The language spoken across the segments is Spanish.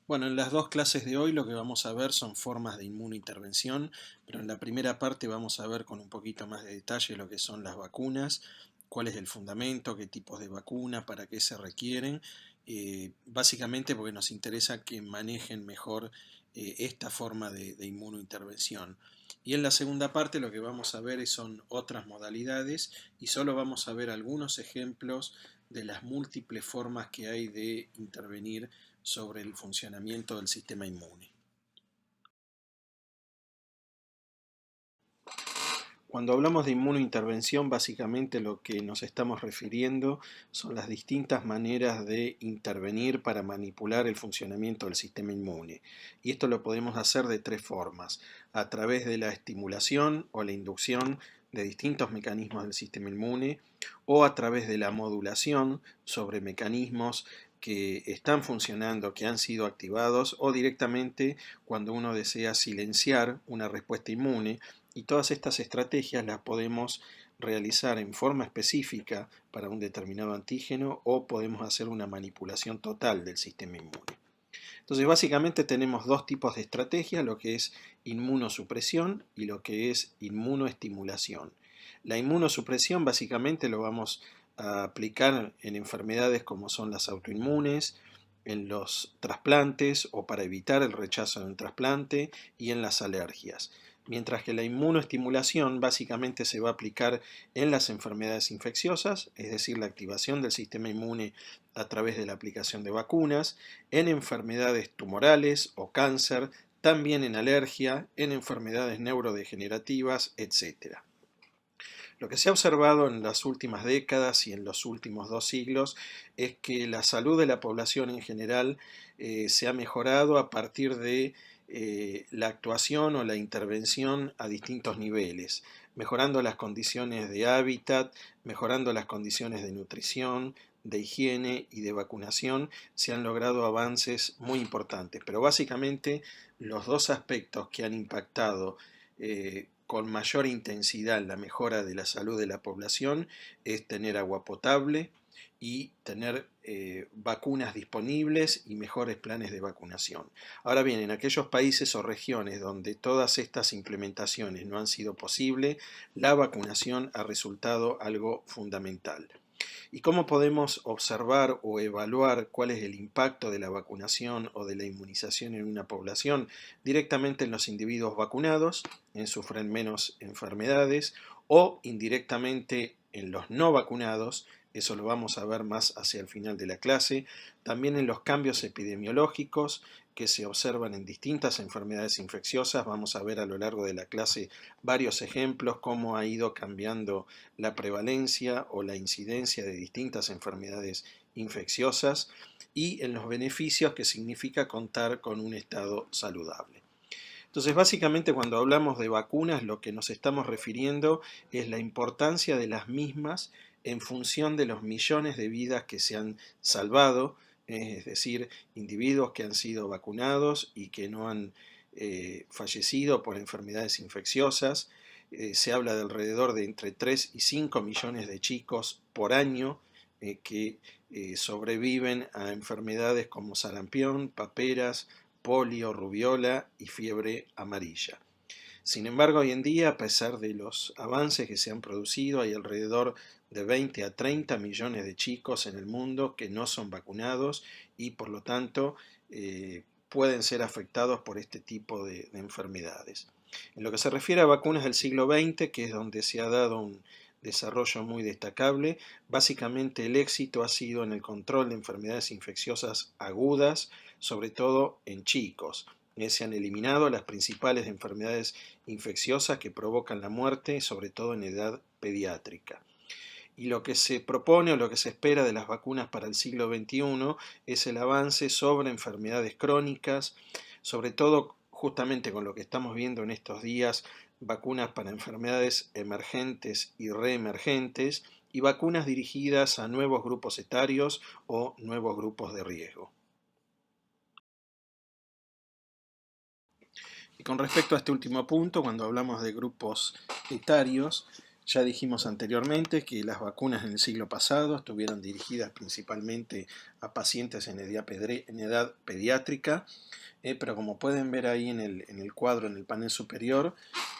Bueno, en las dos clases de hoy lo que vamos a ver son formas de inmunointervención, pero en la primera parte vamos a ver con un poquito más de detalle lo que son las vacunas, cuál es el fundamento, qué tipos de vacuna, para qué se requieren, básicamente porque nos interesa que manejen mejor esta forma de inmunointervención. Y en la segunda parte lo que vamos a ver son otras modalidades y solo vamos a ver algunos ejemplos de las múltiples formas que hay de intervenir sobre el funcionamiento del sistema inmune. Cuando hablamos de inmunointervención, básicamente lo que nos estamos refiriendo son las distintas maneras de intervenir para manipular el funcionamiento del sistema inmune. Y esto lo podemos hacer de tres formas: a través de la estimulación o la inducción de distintos mecanismos del sistema inmune, o a través de la modulación sobre mecanismos que están funcionando, que han sido activados, o directamente cuando uno desea silenciar una respuesta inmune. Y todas estas estrategias las podemos realizar en forma específica para un determinado antígeno, o podemos hacer una manipulación total del sistema inmune. Entonces, básicamente tenemos dos tipos de estrategias: lo que es inmunosupresión y lo que es inmunoestimulación. La inmunosupresión básicamente lo vamos a aplicar en enfermedades como son las autoinmunes, en los trasplantes o para evitar el rechazo de un trasplante, y en las alergias. Mientras que la inmunoestimulación básicamente se va a aplicar en las enfermedades infecciosas, es decir, la activación del sistema inmune a través de la aplicación de vacunas, en enfermedades tumorales o cáncer, también en alergia, en enfermedades neurodegenerativas, etc. Lo que se ha observado en las últimas décadas y en los últimos 2 siglos es que la salud de la población en general se ha mejorado a partir de la actuación o la intervención a distintos niveles, mejorando las condiciones de hábitat, mejorando las condiciones de nutrición, de higiene y de vacunación. Se han logrado avances muy importantes, pero básicamente los dos aspectos que han impactado con mayor intensidad en la mejora de la salud de la población es tener agua potable y tener vacunas disponibles y mejores planes de vacunación. Ahora bien, en aquellos países o regiones donde todas estas implementaciones no han sido posibles, la vacunación ha resultado algo fundamental. ¿Y cómo podemos observar o evaluar cuál es el impacto de la vacunación o de la inmunización en una población? Directamente en los individuos vacunados, sufren menos enfermedades, o indirectamente en los no vacunados. Eso lo vamos a ver más hacia el final de la clase. También en los cambios epidemiológicos que se observan en distintas enfermedades infecciosas. Vamos a ver a lo largo de la clase varios ejemplos, cómo ha ido cambiando la prevalencia o la incidencia de distintas enfermedades infecciosas, y en los beneficios que significa contar con un estado saludable. Entonces, básicamente, cuando hablamos de vacunas, lo que nos estamos refiriendo es la importancia de las mismas en función de los millones de vidas que se han salvado, es decir, individuos que han sido vacunados y que no han fallecido por enfermedades infecciosas. Se habla de alrededor de entre 3 y 5 millones de chicos por año que sobreviven a enfermedades como sarampión, paperas, polio, rubiola y fiebre amarilla. Sin embargo, hoy en día, a pesar de los avances que se han producido, hay alrededor de 20 a 30 millones de chicos en el mundo que no son vacunados y por lo tanto pueden ser afectados por este tipo de enfermedades. En lo que se refiere a vacunas del siglo XX, que es donde se ha dado un desarrollo muy destacable, básicamente el éxito ha sido en el control de enfermedades infecciosas agudas, sobre todo en chicos. Se han eliminado las principales enfermedades infecciosas que provocan la muerte, sobre todo en edad pediátrica. Y lo que se propone o lo que se espera de las vacunas para el siglo XXI es el avance sobre enfermedades crónicas, sobre todo justamente con lo que estamos viendo en estos días: vacunas para enfermedades emergentes y reemergentes, y vacunas dirigidas a nuevos grupos etarios o nuevos grupos de riesgo. Y con respecto a este último punto, cuando hablamos de grupos etarios, Ya dijimos anteriormente que las vacunas en el siglo pasado estuvieron dirigidas principalmente a pacientes en edad pediátrica, pero como pueden ver ahí en el cuadro, en el panel superior,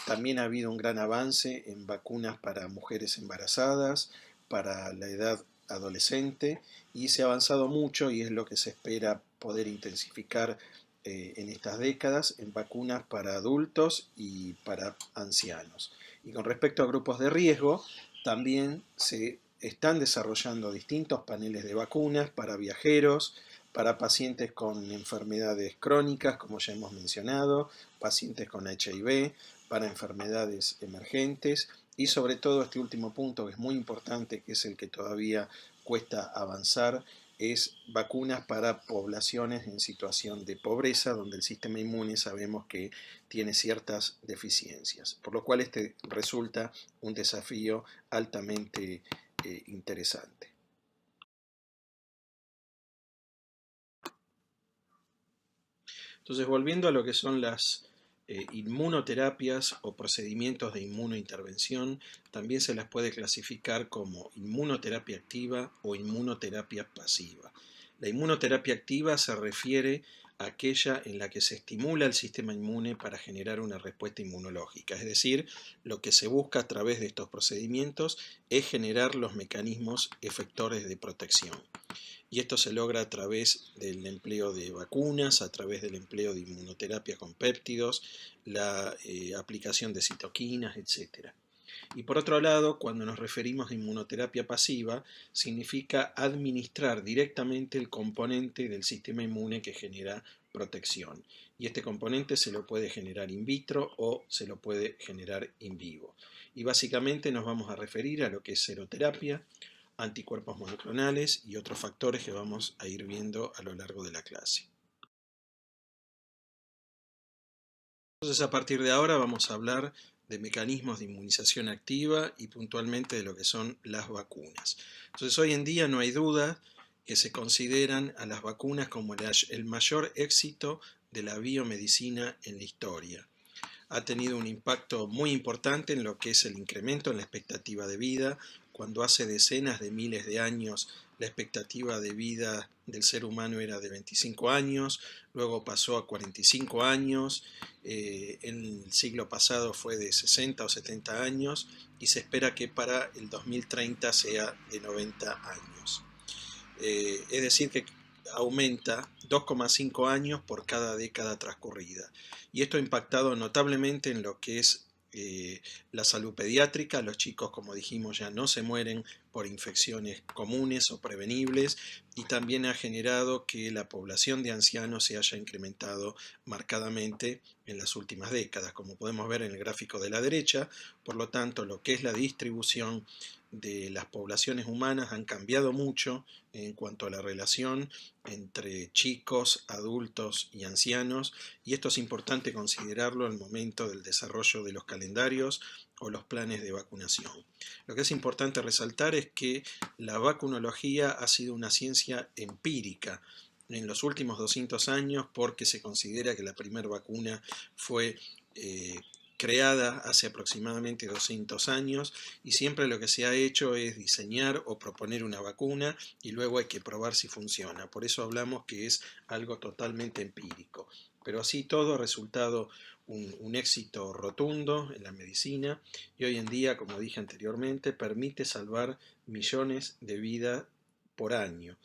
también ha habido un gran avance en vacunas para mujeres embarazadas, para la edad adolescente, y se ha avanzado mucho y es lo que se espera poder intensificar en estas décadas en vacunas para adultos y para ancianos. Y con respecto a grupos de riesgo, también se están desarrollando distintos paneles de vacunas para viajeros, para pacientes con enfermedades crónicas, como ya hemos mencionado, pacientes con HIV, para enfermedades emergentes y sobre todo este último punto que es muy importante, que es el que todavía cuesta avanzar, es vacunas para poblaciones en situación de pobreza, donde el sistema inmune sabemos que tiene ciertas deficiencias, por lo cual este resulta un desafío altamente interesante. Entonces, volviendo a lo que son las inmunoterapias o procedimientos de inmunointervención, también se las puede clasificar como inmunoterapia activa o inmunoterapia pasiva. La inmunoterapia activa se refiere a aquella en la que se estimula el sistema inmune para generar una respuesta inmunológica, es decir, lo que se busca a través de estos procedimientos es generar los mecanismos efectores de protección. Y esto se logra a través del empleo de vacunas, a través del empleo de inmunoterapia con péptidos, la aplicación de citoquinas, etc. Y por otro lado, cuando nos referimos a inmunoterapia pasiva, significa administrar directamente el componente del sistema inmune que genera protección. Y este componente se lo puede generar in vitro o se lo puede generar in vivo. Y básicamente nos vamos a referir a lo que es seroterapia, anticuerpos monoclonales y otros factores que vamos a ir viendo a lo largo de la clase. Entonces, a partir de ahora vamos a hablar de mecanismos de inmunización activa y puntualmente de lo que son las vacunas. Entonces, hoy en día no hay duda que se consideran a las vacunas como el mayor éxito de la biomedicina en la historia. Ha tenido un impacto muy importante en lo que es el incremento en la expectativa de vida. Cuando hace decenas de miles de años la expectativa de vida del ser humano era de 25 años, luego pasó a 45 años, en el siglo pasado fue de 60 o 70 años y se espera que para el 2030 sea de 90 años. Es decir, que aumenta 2,5 años por cada década transcurrida. Y esto ha impactado notablemente en lo que es la salud pediátrica. Los chicos, como dijimos, ya no se mueren por infecciones comunes o prevenibles, y también ha generado que la población de ancianos se haya incrementado marcadamente en las últimas décadas, como podemos ver en el gráfico de la derecha. Por lo tanto, lo que es la distribución de las poblaciones humanas han cambiado mucho en cuanto a la relación entre chicos, adultos y ancianos, y esto es importante considerarlo al momento del desarrollo de los calendarios o los planes de vacunación. Lo que es importante resaltar es que la vacunología ha sido una ciencia empírica en los últimos 200 años, porque se considera que la primera vacuna fue creada hace aproximadamente 200 años, y siempre lo que se ha hecho es diseñar o proponer una vacuna y luego hay que probar si funciona. Por eso hablamos que es algo totalmente empírico. Pero así todo ha resultado un éxito rotundo en la medicina, y hoy en día, como dije anteriormente, permite salvar millones de vidas por año.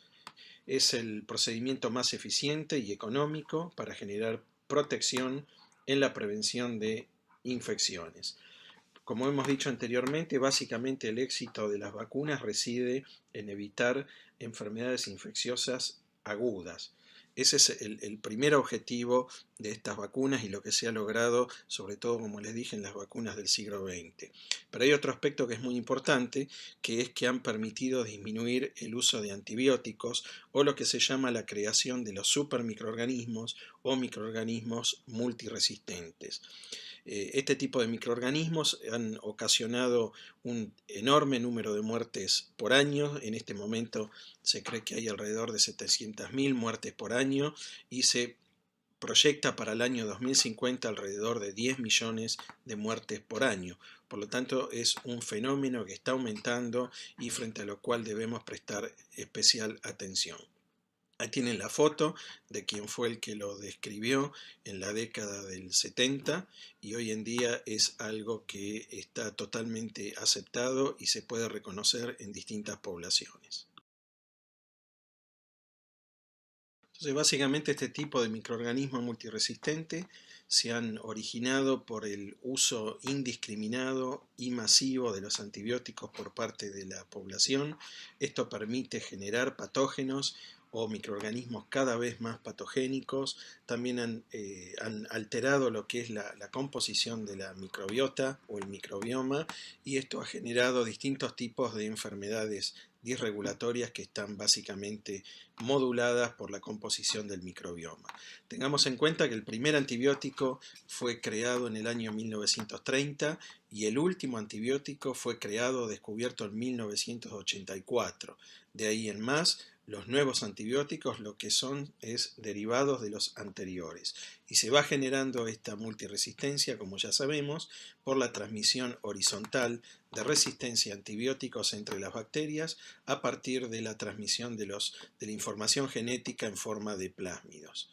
Es el procedimiento más eficiente y económico para generar protección en la prevención de infecciones. Como hemos dicho anteriormente, básicamente el éxito de las vacunas reside en evitar enfermedades infecciosas agudas. Ese es el primer objetivo de estas vacunas y lo que se ha logrado, sobre todo, como les dije, en las vacunas del siglo XX. Pero hay otro aspecto que es muy importante, que es que han permitido disminuir el uso de antibióticos, o lo que se llama la creación de los supermicroorganismos o microorganismos multiresistentes. Este tipo de microorganismos han ocasionado un enorme número de muertes por año. En este momento se cree que hay alrededor de 700.000 muertes por año, y se proyecta para el año 2050 alrededor de 10 millones de muertes por año. Por lo tanto, es un fenómeno que está aumentando y frente a lo cual debemos prestar especial atención. Ahí tienen la foto de quien fue el que lo describió en la década del 70 y hoy en día es algo que está totalmente aceptado y se puede reconocer en distintas poblaciones. Entonces, básicamente este tipo de microorganismos multiresistentes se han originado por el uso indiscriminado y masivo de los antibióticos por parte de la población. Esto permite generar patógenos o microorganismos cada vez más patogénicos. También han alterado lo que es la composición de la microbiota o el microbioma, y esto ha generado distintos tipos de enfermedades disregulatorias que están básicamente moduladas por la composición del microbioma. Tengamos en cuenta que el primer antibiótico fue creado en el año 1930 y el último antibiótico fue creado, descubierto en 1984. De ahí en más, los nuevos antibióticos lo que son es derivados de los anteriores, y se va generando esta multiresistencia, como ya sabemos, por la transmisión horizontal de resistencia a antibióticos entre las bacterias a partir de la transmisión de la información genética en forma de plásmidos.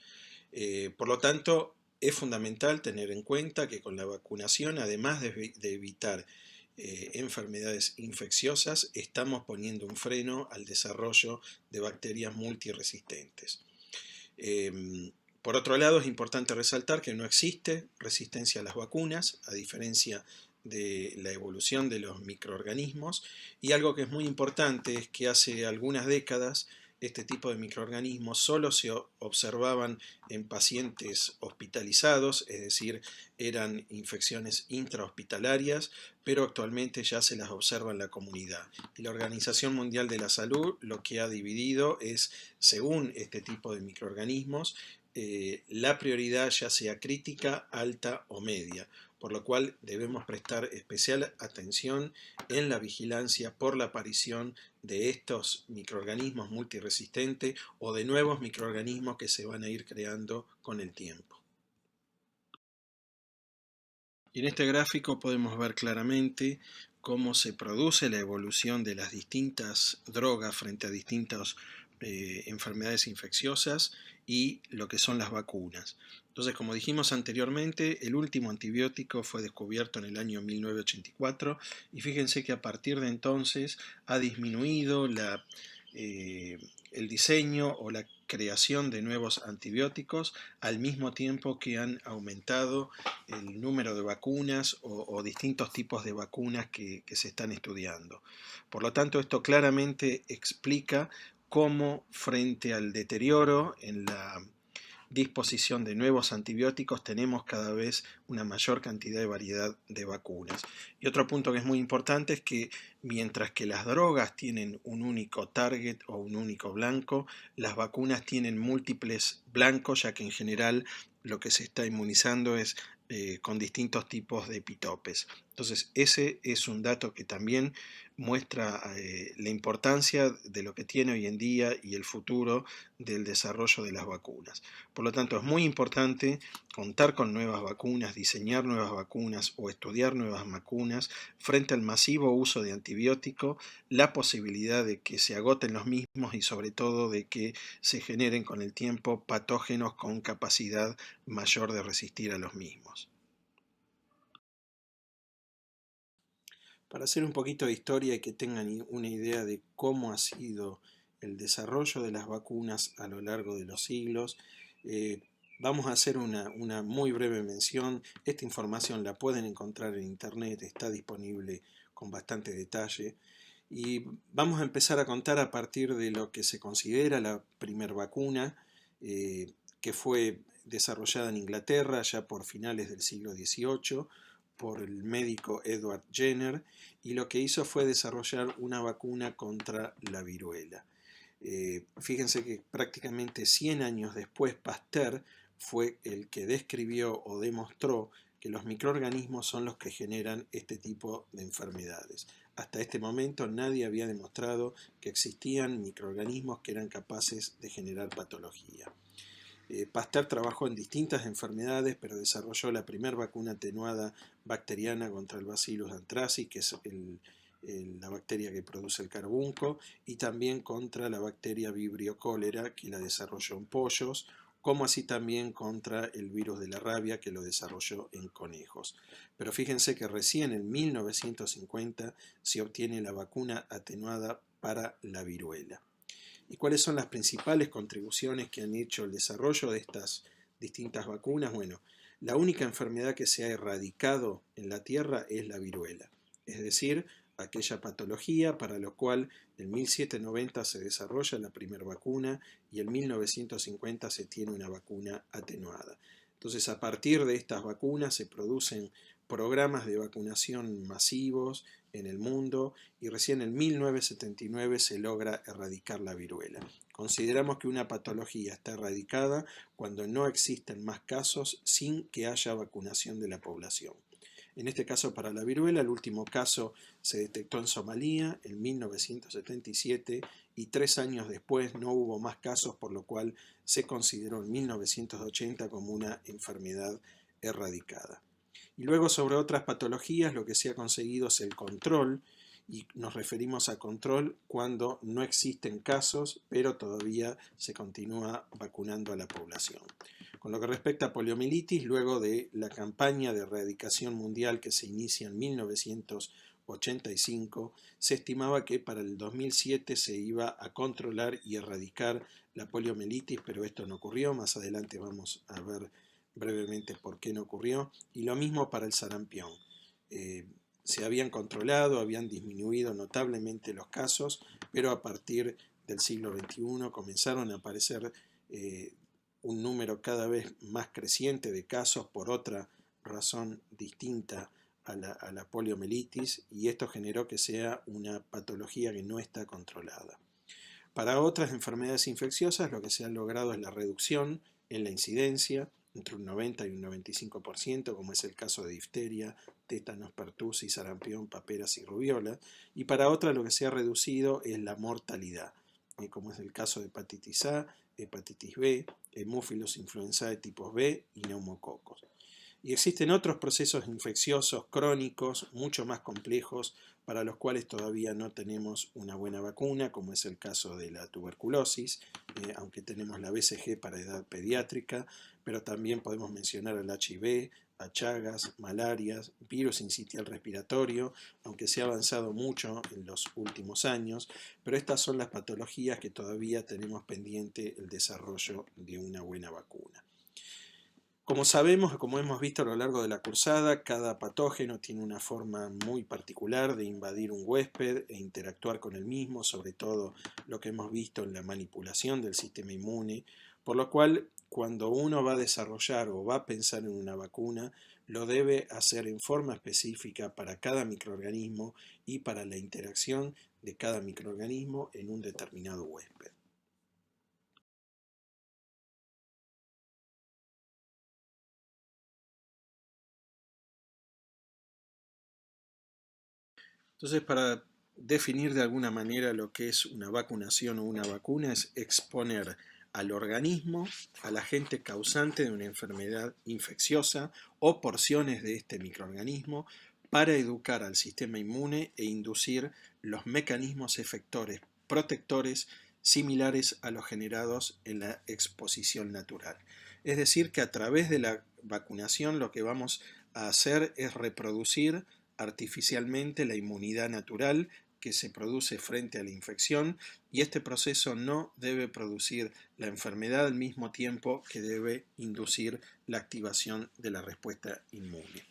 Por lo tanto, es fundamental tener en cuenta que con la vacunación, además de evitar enfermedades infecciosas, estamos poniendo un freno al desarrollo de bacterias multiresistentes. Por otro lado, es importante resaltar que no existe resistencia a las vacunas, a diferencia de la evolución de los microorganismos, y algo que es muy importante es que hace algunas décadas este tipo de microorganismos solo se observaban en pacientes hospitalizados, es decir, eran infecciones intrahospitalarias, pero actualmente ya se las observa en la comunidad. Y la Organización Mundial de la Salud lo que ha dividido es, según este tipo de microorganismos, la prioridad ya sea crítica, alta o media, por lo cual debemos prestar especial atención en la vigilancia por la aparición de estos microorganismos multiresistentes o de nuevos microorganismos que se van a ir creando con el tiempo. Y en este gráfico podemos ver claramente cómo se produce la evolución de las distintas drogas frente a distintas enfermedades infecciosas y lo que son las vacunas. Entonces, como dijimos anteriormente, el último antibiótico fue descubierto en el año 1984 y fíjense que a partir de entonces ha disminuido el diseño o la creación de nuevos antibióticos, al mismo tiempo que han aumentado el número de vacunas o distintos tipos de vacunas que se están estudiando. Por lo tanto, esto claramente explica cómo, frente al deterioro en la disposición de nuevos antibióticos, tenemos cada vez una mayor cantidad de variedad de vacunas. Y otro punto que es muy importante es que mientras que las drogas tienen un único target o un único blanco, las vacunas tienen múltiples blancos, ya que en general lo que se está inmunizando es con distintos tipos de epitopes. Entonces, ese es un dato que también muestra la importancia de lo que tiene hoy en día y el futuro del desarrollo de las vacunas. Por lo tanto, es muy importante contar con nuevas vacunas, diseñar nuevas vacunas o estudiar nuevas vacunas frente al masivo uso de antibióticos, la posibilidad de que se agoten los mismos y sobre todo de que se generen con el tiempo patógenos con capacidad mayor de resistir a los mismos. Para hacer un poquito de historia y que tengan una idea de cómo ha sido el desarrollo de las vacunas a lo largo de los siglos, vamos a hacer una muy breve mención. Esta información la pueden encontrar en internet, está disponible con bastante detalle. Y vamos a empezar a contar a partir de lo que se considera la primer vacuna, que fue desarrollada en Inglaterra ya por finales del siglo XVIII por el médico Edward Jenner, y lo que hizo fue desarrollar una vacuna contra la viruela. Fíjense que prácticamente 100 años después Pasteur fue el que describió o demostró que los microorganismos son los que generan este tipo de enfermedades. Hasta este momento nadie había demostrado que existían microorganismos que eran capaces de generar patología. Pasteur trabajó en distintas enfermedades, pero desarrolló la primera vacuna atenuada bacteriana contra el Bacillus anthracis, que es la bacteria que produce el carbunco, y también contra la bacteria Vibrio cholera, que la desarrolló en pollos, como así también contra el virus de la rabia, que lo desarrolló en conejos. Pero fíjense que recién en 1950 se obtiene la vacuna atenuada para la viruela. ¿Y cuáles son las principales contribuciones que han hecho el desarrollo de estas distintas vacunas? Bueno, la única enfermedad que se ha erradicado en la Tierra es la viruela, es decir, aquella patología para la cual en 1790 se desarrolla la primera vacuna y en 1950 se tiene una vacuna atenuada. Entonces, a partir de estas vacunas se producen programas de vacunación masivos en el mundo y recién en 1979 se logra erradicar la viruela. Consideramos que una patología está erradicada cuando no existen más casos sin que haya vacunación de la población. En este caso, para la viruela, el último caso se detectó en Somalia en 1977 y 3 años después no hubo más casos, por lo cual se consideró en 1980 como una enfermedad erradicada. Y luego, sobre otras patologías, lo que se ha conseguido es el control, y nos referimos a control cuando no existen casos, pero todavía se continúa vacunando a la población. Con lo que respecta a poliomielitis, luego de la campaña de erradicación mundial que se inicia en 1985, se estimaba que para el 2007 se iba a controlar y erradicar la poliomielitis, pero esto no ocurrió. Más adelante vamos a ver brevemente por qué no ocurrió. Y lo mismo para el sarampión. Se habían controlado, habían disminuido notablemente los casos, pero a partir del siglo XXI comenzaron a aparecer un número cada vez más creciente de casos por otra razón distinta a la poliomielitis, y esto generó que sea una patología que no está controlada. Para otras enfermedades infecciosas lo que se ha logrado es la reducción en la incidencia entre un 90 y un 95%, como es el caso de difteria, tétanos, pertussis, sarampión, paperas y rubiola, y para otras lo que se ha reducido es la mortalidad, como es el caso de hepatitis A, hepatitis B, hemófilos influenzae tipos B y neumococos. Y existen otros procesos infecciosos crónicos mucho más complejos para los cuales todavía no tenemos una buena vacuna, como es el caso de la tuberculosis, aunque tenemos la BCG para edad pediátrica, pero también podemos mencionar al HIV, a Chagas, malarias, virus sincitial respiratorio, aunque se ha avanzado mucho en los últimos años, pero estas son las patologías que todavía tenemos pendiente el desarrollo de una buena vacuna. Como sabemos, como hemos visto a lo largo de la cursada, cada patógeno tiene una forma muy particular de invadir un huésped e interactuar con el mismo, sobre todo lo que hemos visto en la manipulación del sistema inmune, por lo cual cuando uno va a desarrollar o va a pensar en una vacuna, lo debe hacer en forma específica para cada microorganismo y para la interacción de cada microorganismo en un determinado huésped. Entonces, para definir de alguna manera lo que es una vacunación o una vacuna, es exponer al organismo al agente causante de una enfermedad infecciosa o porciones de este microorganismo para educar al sistema inmune e inducir los mecanismos efectores protectores similares a los generados en la exposición natural. Es decir, que a través de la vacunación lo que vamos a hacer es reproducir artificialmente la inmunidad natural que se produce frente a la infección, y este proceso no debe producir la enfermedad al mismo tiempo que debe inducir la activación de la respuesta inmune.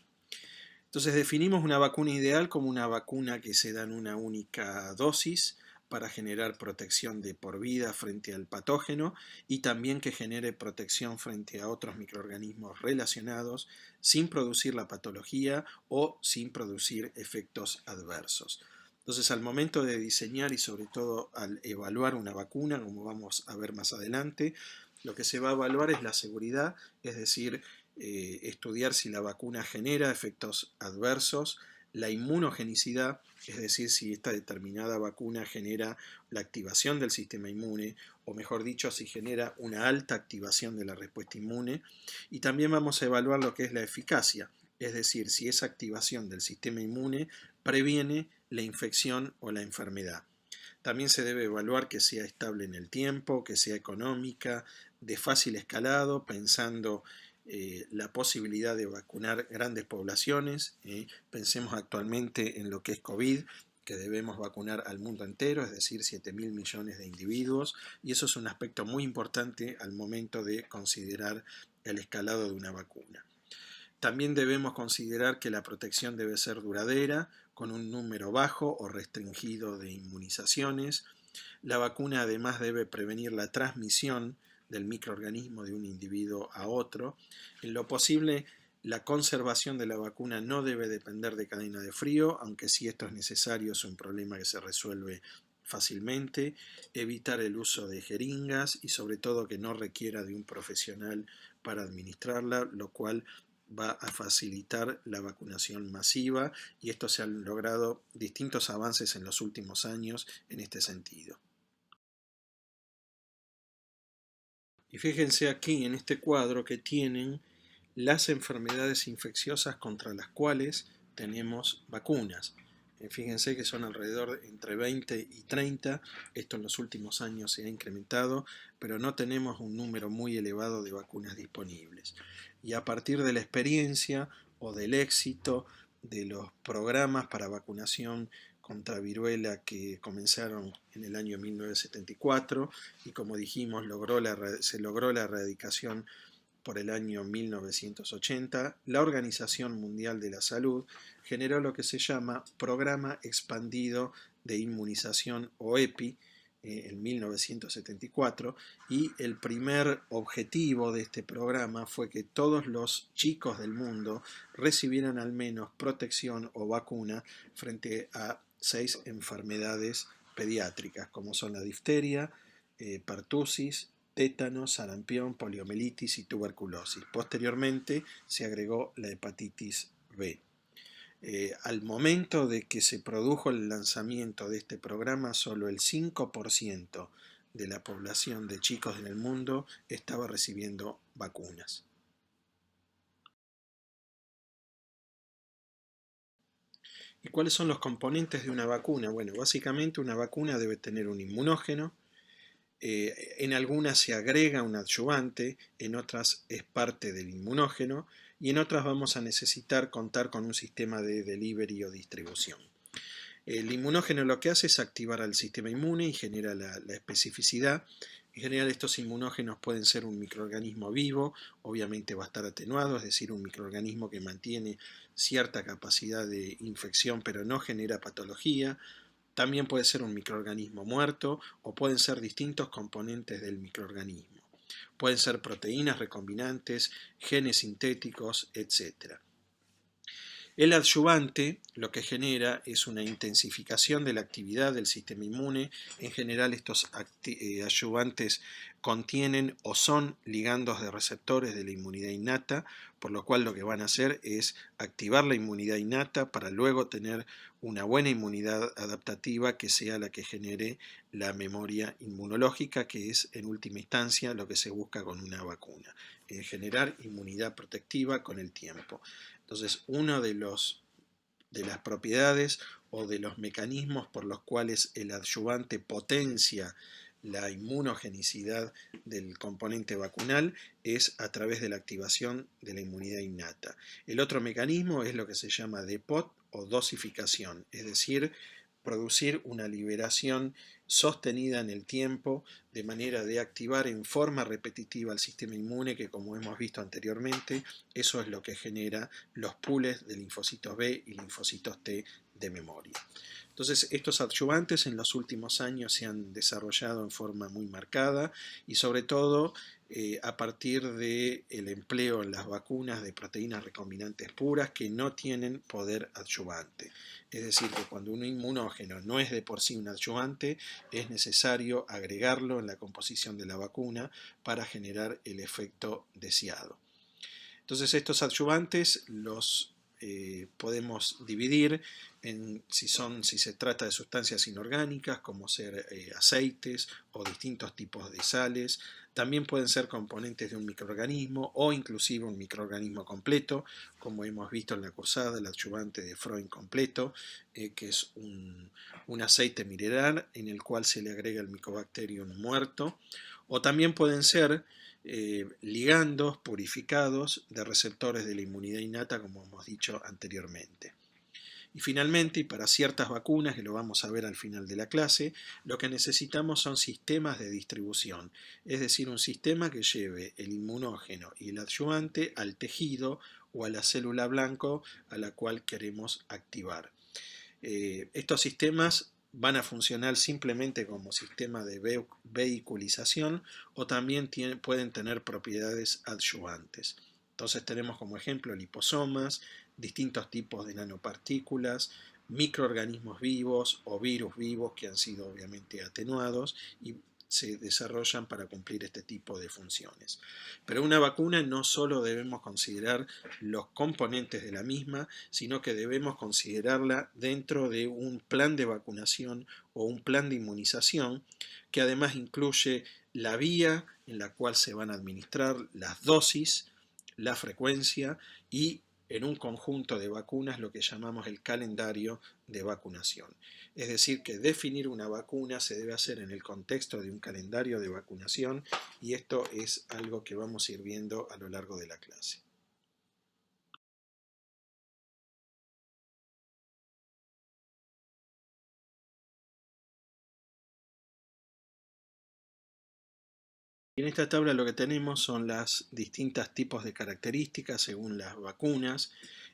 Entonces definimos una vacuna ideal como una vacuna que se da en una única dosis para generar protección de por vida frente al patógeno y también que genere protección frente a otros microorganismos relacionados sin producir la patología o sin producir efectos adversos. Entonces, al momento de diseñar y sobre todo al evaluar una vacuna, como vamos a ver más adelante, lo que se va a evaluar es la seguridad, es decir, estudiar si la vacuna genera efectos adversos, la inmunogenicidad, es decir, si esta determinada vacuna genera la activación del sistema inmune, o mejor dicho, si genera una alta activación de la respuesta inmune, y también vamos a evaluar lo que es la eficacia, es decir, si esa activación del sistema inmune previene la infección o la enfermedad. También se debe evaluar que sea estable en el tiempo, que sea económica, de fácil escalado, pensando la posibilidad de vacunar grandes poblaciones. Pensemos actualmente en lo que es COVID, que debemos vacunar al mundo entero, es decir, 7.000 millones de individuos, y eso es un aspecto muy importante al momento de considerar el escalado de una vacuna. También debemos considerar que la protección debe ser duradera, con un número bajo o restringido de inmunizaciones. La vacuna además debe prevenir la transmisión del microorganismo de un individuo a otro. En lo posible, la conservación de la vacuna no debe depender de cadena de frío, aunque si esto es necesario es un problema que se resuelve fácilmente. Evitar el uso de jeringas y sobre todo que no requiera de un profesional para administrarla, lo cual va a facilitar la vacunación masiva, y esto se han logrado distintos avances en los últimos años en este sentido. Y fíjense aquí en este cuadro que tienen las enfermedades infecciosas contra las cuales tenemos vacunas. Fíjense que son alrededor entre 20 y 30, esto en los últimos años se ha incrementado, pero no tenemos un número muy elevado de vacunas disponibles. Y a partir de la experiencia o del éxito de los programas para vacunación contra viruela que comenzaron en el año 1974 y como dijimos se logró la erradicación por el año 1980, la Organización Mundial de la Salud generó lo que se llama Programa Expandido de Inmunización o EPI en 1974, y el primer objetivo de este programa fue que todos los chicos del mundo recibieran al menos protección o vacuna frente a 6 enfermedades pediátricas, como son la difteria, pertusis, tétano, sarampión, poliomielitis y tuberculosis. Posteriormente se agregó la hepatitis B. Al momento de que se produjo el lanzamiento de este programa, solo el 5% de la población de chicos en el mundo estaba recibiendo vacunas. ¿Y cuáles son los componentes de una vacuna? Bueno, básicamente una vacuna debe tener un inmunógeno. En algunas se agrega un adyuvante, en otras es parte del inmunógeno y en otras vamos a necesitar contar con un sistema de delivery o distribución. El inmunógeno lo que hace es activar al sistema inmune y genera la especificidad. En general estos inmunógenos pueden ser un microorganismo vivo, obviamente va a estar atenuado, es decir, un microorganismo que mantiene cierta capacidad de infección pero no genera patología. También puede ser un microorganismo muerto o pueden ser distintos componentes del microorganismo. Pueden ser proteínas recombinantes, genes sintéticos, etc. El adyuvante lo que genera es una intensificación de la actividad del sistema inmune. En general estos adyuvantes contienen o son ligandos de receptores de la inmunidad innata, por lo cual lo que van a hacer es activar la inmunidad innata para luego tener una buena inmunidad adaptativa que sea la que genere la memoria inmunológica, que es en última instancia lo que se busca con una vacuna, generar inmunidad protectiva con el tiempo. Entonces, uno de las propiedades o de los mecanismos por los cuales el adyuvante potencia la inmunogenicidad del componente vacunal es a través de la activación de la inmunidad innata. El otro mecanismo es lo que se llama depot o dosificación, es decir, producir una liberación sostenida en el tiempo de manera de activar en forma repetitiva el sistema inmune, que como hemos visto anteriormente, eso es lo que genera los pools de linfocitos B y linfocitos T de memoria. Entonces estos adyuvantes en los últimos años se han desarrollado en forma muy marcada y sobre todo a partir del empleo en las vacunas de proteínas recombinantes puras que no tienen poder adyuvante. Es decir, que cuando un inmunógeno no es de por sí un adyuvante, es necesario agregarlo en la composición de la vacuna para generar el efecto deseado. Entonces estos adyuvantes los podemos dividir en si se trata de sustancias inorgánicas, como ser aceites o distintos tipos de sales. También pueden ser componentes de un microorganismo o inclusive un microorganismo completo, como hemos visto en la cursada, el adyuvante de Freund completo, que es un aceite mineral en el cual se le agrega el Mycobacterium muerto. O también pueden ser ligandos purificados de receptores de la inmunidad innata, como hemos dicho anteriormente. Y finalmente, y para ciertas vacunas, que lo vamos a ver al final de la clase, lo que necesitamos son sistemas de distribución, es decir, un sistema que lleve el inmunógeno y el adyuvante al tejido o a la célula blanco a la cual queremos activar. Estos sistemas van a funcionar simplemente como sistema de vehiculización o también pueden tener propiedades adyuvantes. Entonces tenemos como ejemplo liposomas, distintos tipos de nanopartículas, microorganismos vivos o virus vivos que han sido obviamente atenuados y se desarrollan para cumplir este tipo de funciones. Pero una vacuna no solo debemos considerar los componentes de la misma, sino que debemos considerarla dentro de un plan de vacunación o un plan de inmunización que además incluye la vía en la cual se van a administrar las dosis, la frecuencia y en un conjunto de vacunas lo que llamamos el calendario de vacunación. Es decir, que definir una vacuna se debe hacer en el contexto de un calendario de vacunación y esto es algo que vamos a ir viendo a lo largo de la clase. Y en esta tabla lo que tenemos son las distintos tipos de características según las vacunas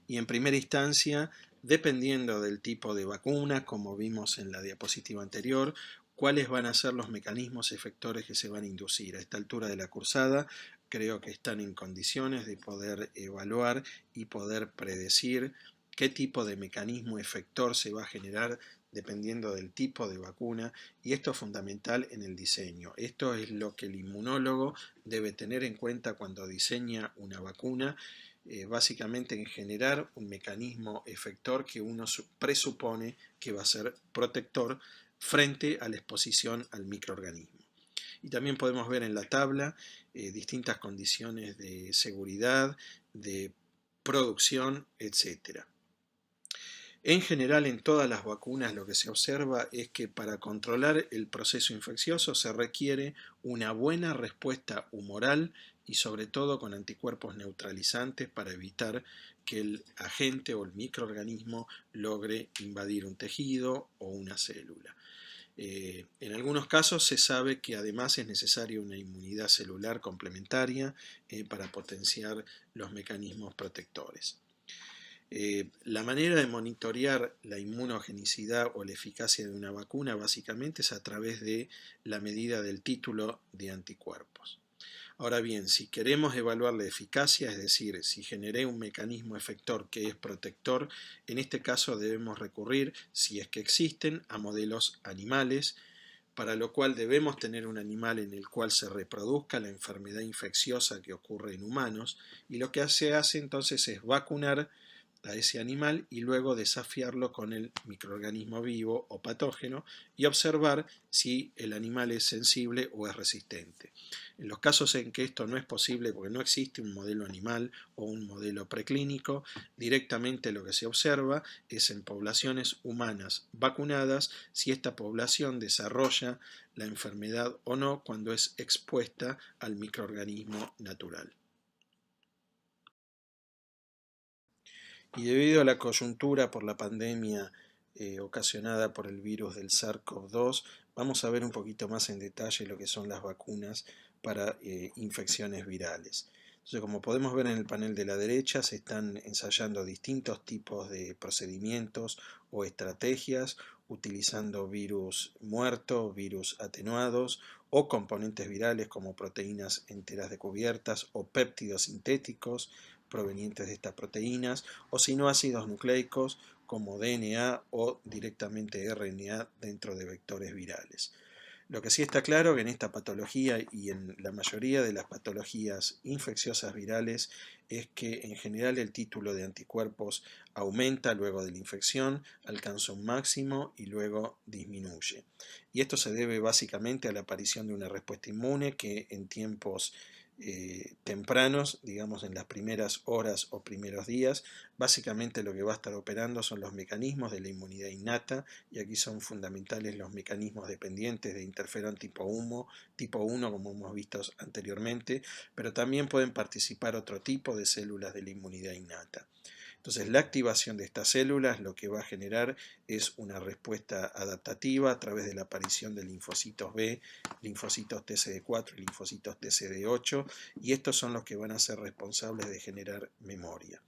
y en primera instancia, dependiendo del tipo de vacuna, como vimos en la diapositiva anterior, cuáles van a ser los mecanismos efectores que se van a inducir. A esta altura de la cursada creo que están en condiciones de poder evaluar y poder predecir qué tipo de mecanismo efector se va a generar dependiendo del tipo de vacuna, y esto es fundamental en el diseño. Esto es lo que el inmunólogo debe tener en cuenta cuando diseña una vacuna, básicamente en generar un mecanismo efector que uno presupone que va a ser protector frente a la exposición al microorganismo. Y también podemos ver en la tabla distintas condiciones de seguridad, de producción, etc. En general, en todas las vacunas lo que se observa es que para controlar el proceso infeccioso se requiere una buena respuesta humoral y sobre todo con anticuerpos neutralizantes para evitar que el agente o el microorganismo logre invadir un tejido o una célula. En algunos casos se sabe que además es necesaria una inmunidad celular complementaria para potenciar los mecanismos protectores. La manera de monitorear la inmunogenicidad o la eficacia de una vacuna básicamente es a través de la medida del título de anticuerpos. Ahora bien, si queremos evaluar la eficacia, es decir, si generé un mecanismo efector que es protector, en este caso debemos recurrir, si es que existen, a modelos animales, para lo cual debemos tener un animal en el cual se reproduzca la enfermedad infecciosa que ocurre en humanos, y lo que se hace entonces es vacunar a ese animal y luego desafiarlo con el microorganismo vivo o patógeno y observar si el animal es sensible o es resistente. En los casos en que esto no es posible porque no existe un modelo animal o un modelo preclínico, directamente lo que se observa es en poblaciones humanas vacunadas si esta población desarrolla la enfermedad o no cuando es expuesta al microorganismo natural. Y debido a la coyuntura por la pandemia ocasionada por el virus del SARS-CoV-2, vamos a ver un poquito más en detalle lo que son las vacunas para infecciones virales. Entonces, como podemos ver en el panel de la derecha, se están ensayando distintos tipos de procedimientos o estrategias utilizando virus muertos, virus atenuados o componentes virales como proteínas enteras de cubiertas o péptidos sintéticos provenientes de estas proteínas, o si no ácidos nucleicos como DNA o directamente RNA dentro de vectores virales. Lo que sí está claro que en esta patología y en la mayoría de las patologías infecciosas virales es que en general el título de anticuerpos aumenta luego de la infección, alcanza un máximo y luego disminuye. Y esto se debe básicamente a la aparición de una respuesta inmune que en tiempos tempranos, digamos en las primeras horas o primeros días, básicamente lo que va a estar operando son los mecanismos de la inmunidad innata, y aquí son fundamentales los mecanismos dependientes de interferón tipo 1, como hemos visto anteriormente, pero también pueden participar otro tipo de células de la inmunidad innata. Entonces, la activación de estas células lo que va a generar es una respuesta adaptativa a través de la aparición de linfocitos B, linfocitos TCD4 y linfocitos TCD8, y estos son los que van a ser responsables de generar memoria.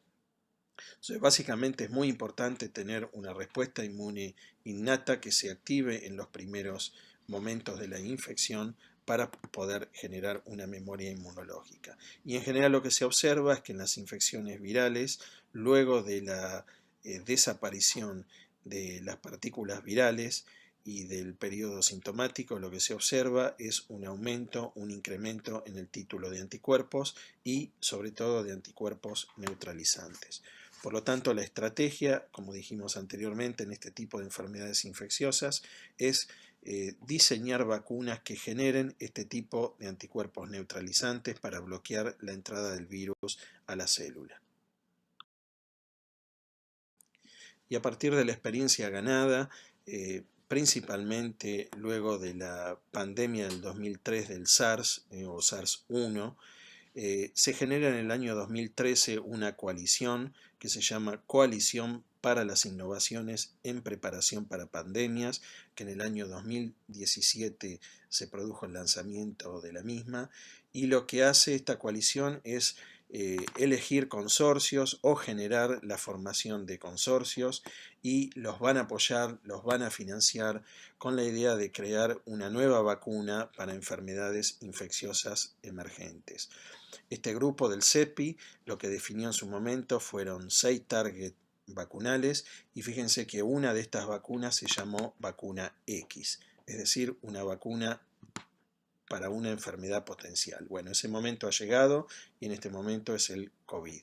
Entonces, básicamente es muy importante tener una respuesta inmune innata que se active en los primeros momentos de la infección para poder generar una memoria inmunológica. Y en general lo que se observa es que en las infecciones virales, luego de la desaparición de las partículas virales y del periodo sintomático, lo que se observa es un aumento, un incremento en el título de anticuerpos y sobre todo de anticuerpos neutralizantes. Por lo tanto, la estrategia, como dijimos anteriormente, en este tipo de enfermedades infecciosas es diseñar vacunas que generen este tipo de anticuerpos neutralizantes para bloquear la entrada del virus a la célula. Y a partir de la experiencia ganada, principalmente luego de la pandemia del 2003 del SARS o SARS-1, se genera en el año 2013 una coalición que se llama Coalición para las Innovaciones en Preparación para Pandemias, que en el año 2017 se produjo el lanzamiento de la misma, y lo que hace esta coalición es elegir consorcios o generar la formación de consorcios, y los van a apoyar, los van a financiar con la idea de crear una nueva vacuna para enfermedades infecciosas emergentes. Este grupo del CEPI lo que definió en su momento fueron 6 targets vacunales, y fíjense que una de estas vacunas se llamó vacuna X, es decir, una vacuna para una enfermedad potencial. Bueno, ese momento ha llegado y en este momento es el COVID.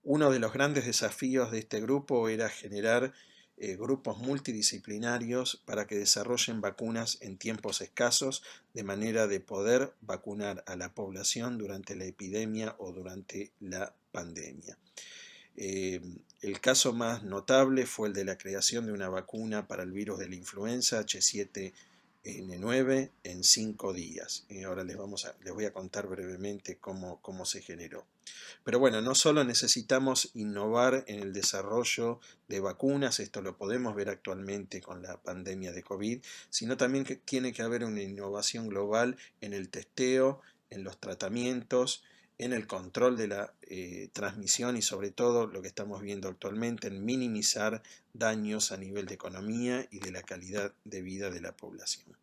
Uno de los grandes desafíos de este grupo era generar grupos multidisciplinarios para que desarrollen vacunas en tiempos escasos, de manera de poder vacunar a la población durante la epidemia o durante la pandemia. El caso más notable fue el de la creación de una vacuna para el virus de la influenza H7N9 en 5 días. Ahora les voy a contar brevemente cómo se generó. Pero bueno, no solo necesitamos innovar en el desarrollo de vacunas, esto lo podemos ver actualmente con la pandemia de COVID, sino también que tiene que haber una innovación global en el testeo, en los tratamientos, en el control de la transmisión y sobre todo lo que estamos viendo actualmente en minimizar daños a nivel de economía y de la calidad de vida de la población.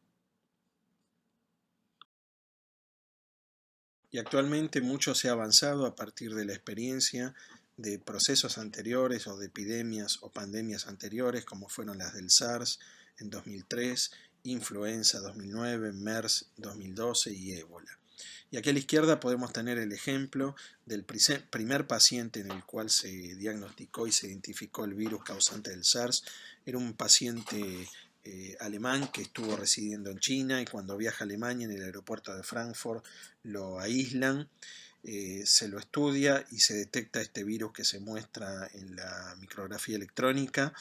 Y actualmente mucho se ha avanzado a partir de la experiencia de procesos anteriores o de epidemias o pandemias anteriores, como fueron las del SARS en 2003, influenza 2009, MERS 2012 y ébola. Y aquí a la izquierda podemos tener el ejemplo del primer paciente en el cual se diagnosticó y se identificó el virus causante del SARS. Era un paciente alemán que estuvo residiendo en China, y cuando viaja a Alemania en el aeropuerto de Frankfurt lo aíslan, se lo estudia y se detecta este virus que se muestra en la micrografía electrónica,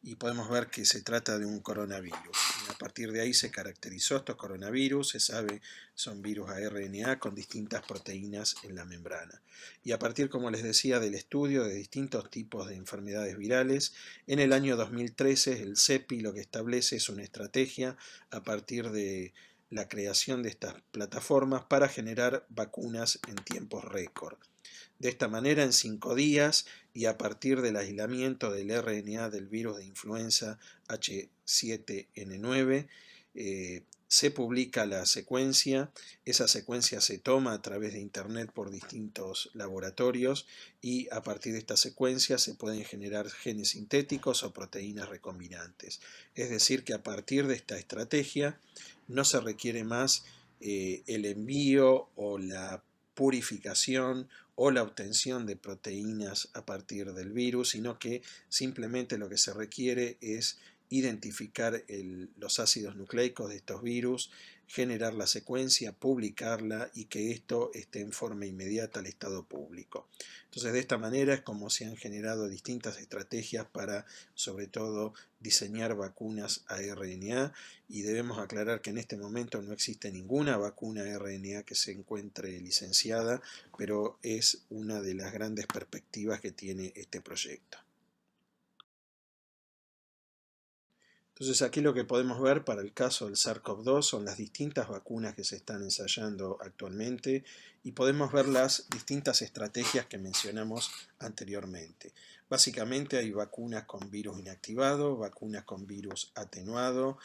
y podemos ver que se trata de un coronavirus. Y a partir de ahí se caracterizó estos coronavirus, se sabe son virus a RNA con distintas proteínas en la membrana. Y a partir, como les decía, del estudio de distintos tipos de enfermedades virales, en el año 2013 el CEPI lo que establece es una estrategia a partir de la creación de estas plataformas para generar vacunas en tiempos récord. De esta manera, en 5 días y a partir del aislamiento del RNA del virus de influenza H7N9, se publica la secuencia, esa secuencia se toma a través de internet por distintos laboratorios y a partir de esta secuencia se pueden generar genes sintéticos o proteínas recombinantes. Es decir, que a partir de esta estrategia no se requiere más el envío o la purificación o la obtención de proteínas a partir del virus, sino que simplemente lo que se requiere es identificar los ácidos nucleicos de estos virus, generar la secuencia, publicarla y que esto esté en forma inmediata al estado público. Entonces, de esta manera es como se han generado distintas estrategias para, sobre todo, diseñar vacunas a RNA, y debemos aclarar que en este momento no existe ninguna vacuna RNA que se encuentre licenciada, pero es una de las grandes perspectivas que tiene este proyecto. Entonces aquí lo que podemos ver para el caso del SARS-CoV-2 son las distintas vacunas que se están ensayando actualmente y podemos ver las distintas estrategias que mencionamos anteriormente. Básicamente hay vacunas con virus inactivado, vacunas con virus atenuado,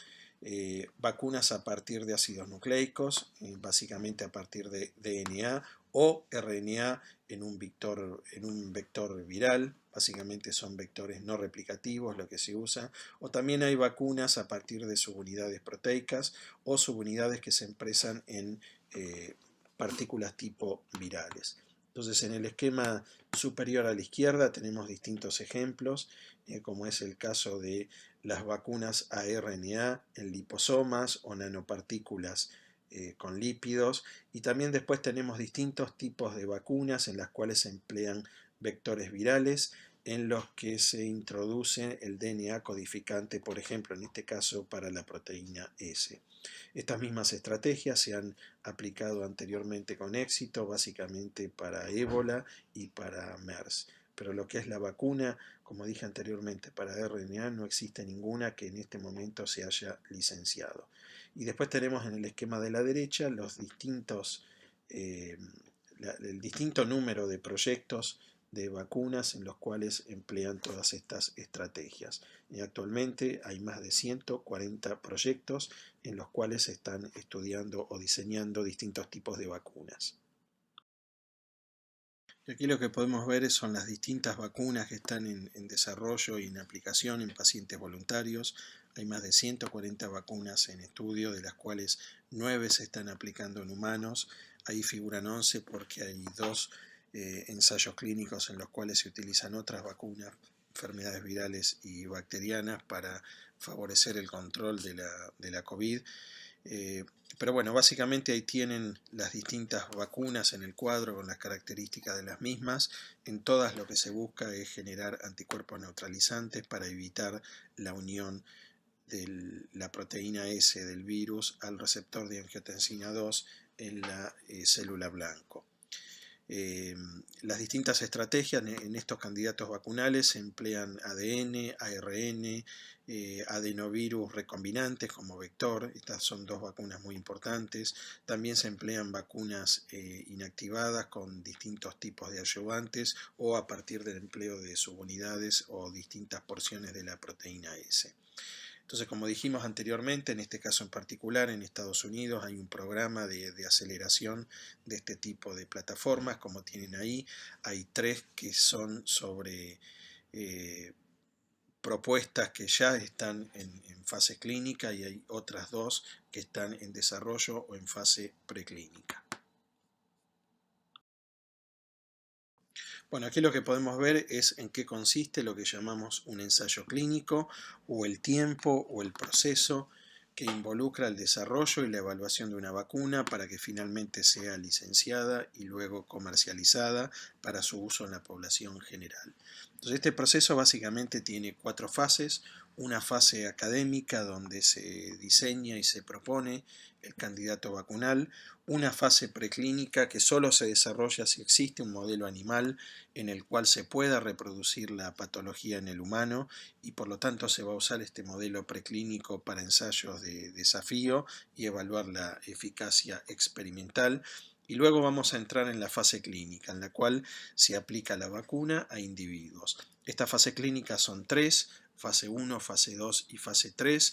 vacunas a partir de ácidos nucleicos, básicamente a partir de DNA o RNA en un vector viral, básicamente son vectores no replicativos lo que se usa, o también hay vacunas a partir de subunidades proteicas o subunidades que se expresan en partículas tipo virales. Entonces, en el esquema superior a la izquierda tenemos distintos ejemplos, como es el caso de las vacunas a RNA en liposomas o nanopartículas con lípidos, y también después tenemos distintos tipos de vacunas en las cuales se emplean vectores virales en los que se introduce el DNA codificante, por ejemplo, en este caso para la proteína S. Estas mismas estrategias se han aplicado anteriormente con éxito, básicamente para ébola y para MERS. Pero lo que es la vacuna, como dije anteriormente, para RNA no existe ninguna que en este momento se haya licenciado. Y después tenemos en el esquema de la derecha los el distinto número de proyectos de vacunas en los cuales emplean todas estas estrategias. Y actualmente hay más de 140 proyectos en los cuales se están estudiando o diseñando distintos tipos de vacunas. Y aquí lo que podemos ver son las distintas vacunas que están en desarrollo y en aplicación en pacientes voluntarios. Hay más de 140 vacunas en estudio, de las cuales 9 se están aplicando en humanos. Ahí figuran 11 porque hay 2 ensayos clínicos en los cuales se utilizan otras vacunas, enfermedades virales y bacterianas, para favorecer el control de la COVID. Pero bueno, básicamente ahí tienen las distintas vacunas en el cuadro con las características de las mismas. En todas lo que se busca es generar anticuerpos neutralizantes para evitar la unión de la proteína S del virus al receptor de angiotensina 2 en la célula blanco. Las distintas estrategias en estos candidatos vacunales se emplean ADN, ARN, adenovirus recombinantes como vector. Estas son 2 vacunas muy importantes. También se emplean vacunas inactivadas con distintos tipos de adyuvantes o a partir del empleo de subunidades o distintas porciones de la proteína S. Entonces, como dijimos anteriormente, en este caso en particular, en Estados Unidos hay un programa de aceleración de este tipo de plataformas, como tienen ahí. Hay 3 que son sobre propuestas que ya están en fase clínica y hay otras 2 que están en desarrollo o en fase preclínica. Bueno, aquí lo que podemos ver es en qué consiste lo que llamamos un ensayo clínico, o el tiempo o el proceso que involucra el desarrollo y la evaluación de una vacuna para que finalmente sea licenciada y luego comercializada para su uso en la población general. Entonces, este proceso básicamente tiene 4 fases. Una fase académica donde se diseña y se propone el candidato vacunal, una fase preclínica que solo se desarrolla si existe un modelo animal en el cual se pueda reproducir la patología en el humano, y por lo tanto se va a usar este modelo preclínico para ensayos de desafío y evaluar la eficacia experimental. Y luego vamos a entrar en la fase clínica, en la cual se aplica la vacuna a individuos. Esta fase clínica son 3, fase 1, fase 2 y fase 3.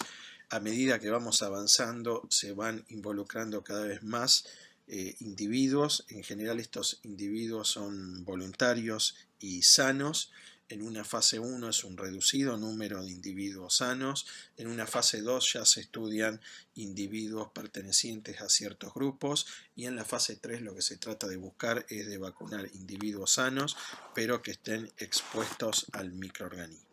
A medida que vamos avanzando, se van involucrando cada vez más individuos. En general estos individuos son voluntarios y sanos. En una fase 1 es un reducido número de individuos sanos. En una fase 2 ya se estudian individuos pertenecientes a ciertos grupos. Y en la fase 3 lo que se trata de buscar es de vacunar individuos sanos, pero que estén expuestos al microorganismo.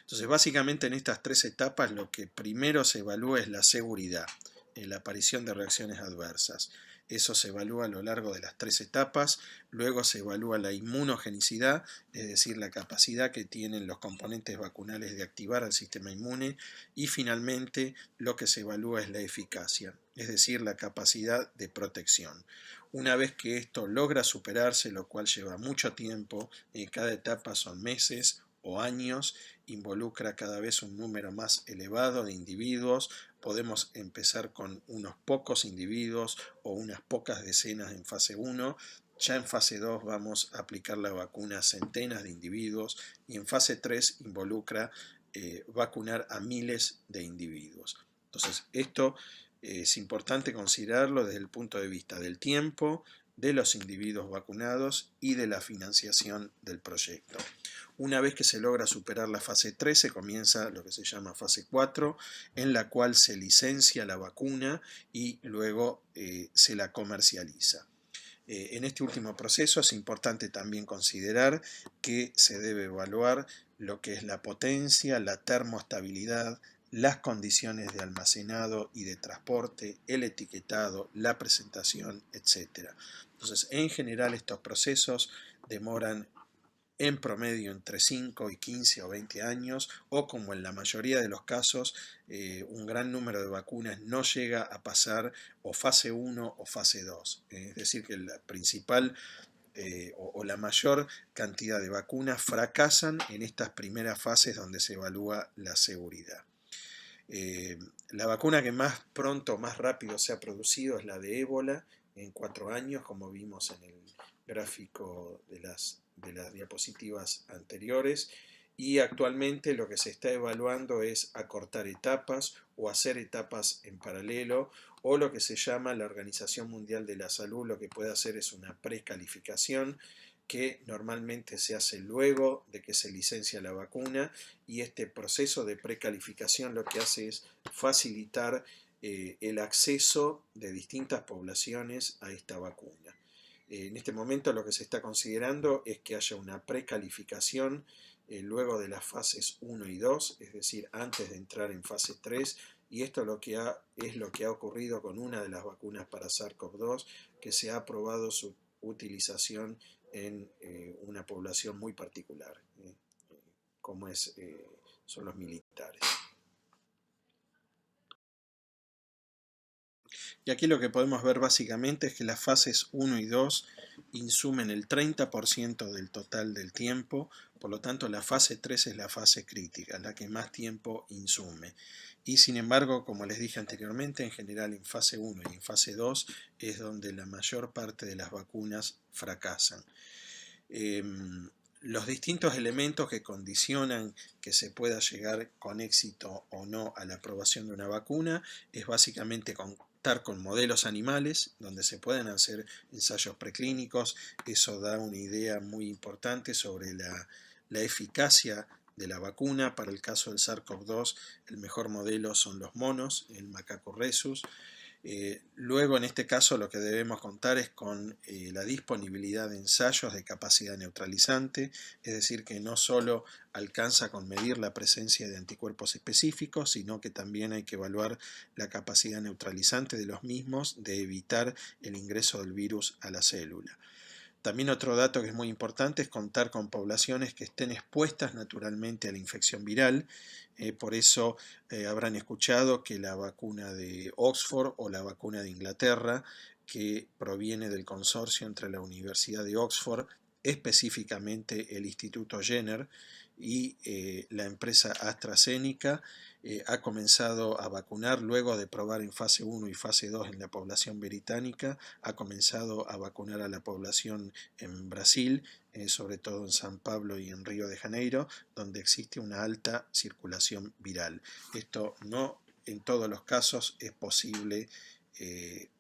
Entonces, básicamente en estas 3 etapas lo que primero se evalúa es la seguridad, la aparición de reacciones adversas. Eso se evalúa a lo largo de las 3 etapas. Luego se evalúa la inmunogenicidad, es decir, la capacidad que tienen los componentes vacunales de activar al sistema inmune. Y finalmente lo que se evalúa es la eficacia, es decir, la capacidad de protección. Una vez que esto logra superarse, lo cual lleva mucho tiempo, cada etapa son meses o años, involucra cada vez un número más elevado de individuos. Podemos empezar con unos pocos individuos o unas pocas decenas en fase 1. Ya en fase 2 vamos a aplicar la vacuna a centenas de individuos y en fase 3 involucra vacunar a miles de individuos. Entonces, esto es importante considerarlo desde el punto de vista del tiempo, de los individuos vacunados y de la financiación del proyecto. Una vez que se logra superar la fase 3, se comienza lo que se llama fase 4, en la cual se licencia la vacuna y luego se la comercializa. En este último proceso es importante también considerar que se debe evaluar lo que es la potencia, la termoestabilidad, las condiciones de almacenado y de transporte, el etiquetado, la presentación, etc. Entonces, en general estos procesos demoran en promedio entre 5 y 15 o 20 años, o como en la mayoría de los casos, un gran número de vacunas no llega a pasar o fase 1 o fase 2. Es decir, que la principal o la mayor cantidad de vacunas fracasan en estas primeras fases donde se evalúa la seguridad. La vacuna que más pronto, más rápido se ha producido es la de ébola, en 4 años, como vimos en el gráfico de las diapositivas anteriores, y actualmente lo que se está evaluando es acortar etapas o hacer etapas en paralelo, o lo que se llama la Organización Mundial de la Salud lo que puede hacer es una precalificación que normalmente se hace luego de que se licencia la vacuna, y este proceso de precalificación lo que hace es facilitar el acceso de distintas poblaciones a esta vacuna. En este momento lo que se está considerando es que haya una precalificación luego de las fases 1 y 2, es decir, antes de entrar en fase 3, y esto es lo que ha ocurrido con una de las vacunas para SARS-CoV-2, que se ha aprobado su utilización en una población muy particular, como son los militares. Y aquí lo que podemos ver básicamente es que las fases 1 y 2 insumen el 30% del total del tiempo, por lo tanto la fase 3 es la fase crítica, la que más tiempo insume. Y sin embargo, como les dije anteriormente, en general en fase 1 y en fase 2 es donde la mayor parte de las vacunas fracasan. Los distintos elementos que condicionan que se pueda llegar con éxito o no a la aprobación de una vacuna es básicamente contar con modelos animales donde se puedan hacer ensayos preclínicos. Eso da una idea muy importante sobre la eficacia de la vacuna. Para el caso del SARS-CoV-2, el mejor modelo son los monos, el macaco rhesus. Luego, en este caso, lo que debemos contar es con la disponibilidad de ensayos de capacidad neutralizante, es decir, que no solo alcanza con medir la presencia de anticuerpos específicos, sino que también hay que evaluar la capacidad neutralizante de los mismos de evitar el ingreso del virus a la célula. También otro dato que es muy importante es contar con poblaciones que estén expuestas naturalmente a la infección viral. Por eso habrán escuchado que la vacuna de Oxford o la vacuna de Inglaterra, que proviene del consorcio entre la Universidad de Oxford, específicamente el Instituto Jenner y la empresa AstraZeneca, ha comenzado a vacunar luego de probar en fase 1 y fase 2 en la población británica, ha comenzado a vacunar a la población en Brasil, sobre todo en San Pablo y en Río de Janeiro, donde existe una alta circulación viral. Esto no en todos los casos es posible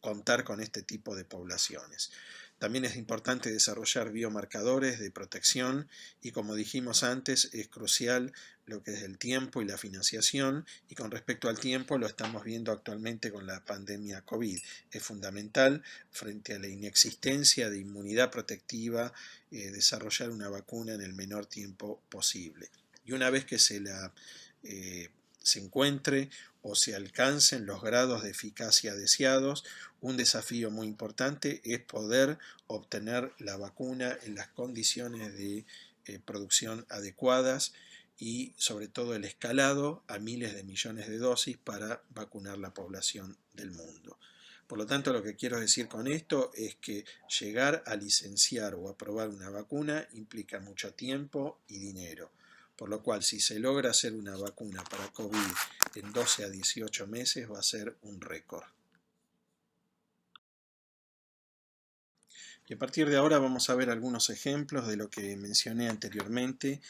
contar con este tipo de poblaciones. También es importante desarrollar biomarcadores de protección y, como dijimos antes, es crucial lo que es el tiempo y la financiación, y con respecto al tiempo lo estamos viendo actualmente con la pandemia COVID. Es fundamental, frente a la inexistencia de inmunidad protectiva, desarrollar una vacuna en el menor tiempo posible. Y una vez que se encuentre o se alcancen los grados de eficacia deseados, un desafío muy importante es poder obtener la vacuna en las condiciones de producción adecuadas y sobre todo el escalado a miles de millones de dosis para vacunar la población del mundo. Por lo tanto, lo que quiero decir con esto es que llegar a licenciar o aprobar una vacuna implica mucho tiempo y dinero. Por lo cual, si se logra hacer una vacuna para COVID en 12 a 18 meses, va a ser un récord. Y a partir de ahora vamos a ver algunos ejemplos de lo que mencioné anteriormente,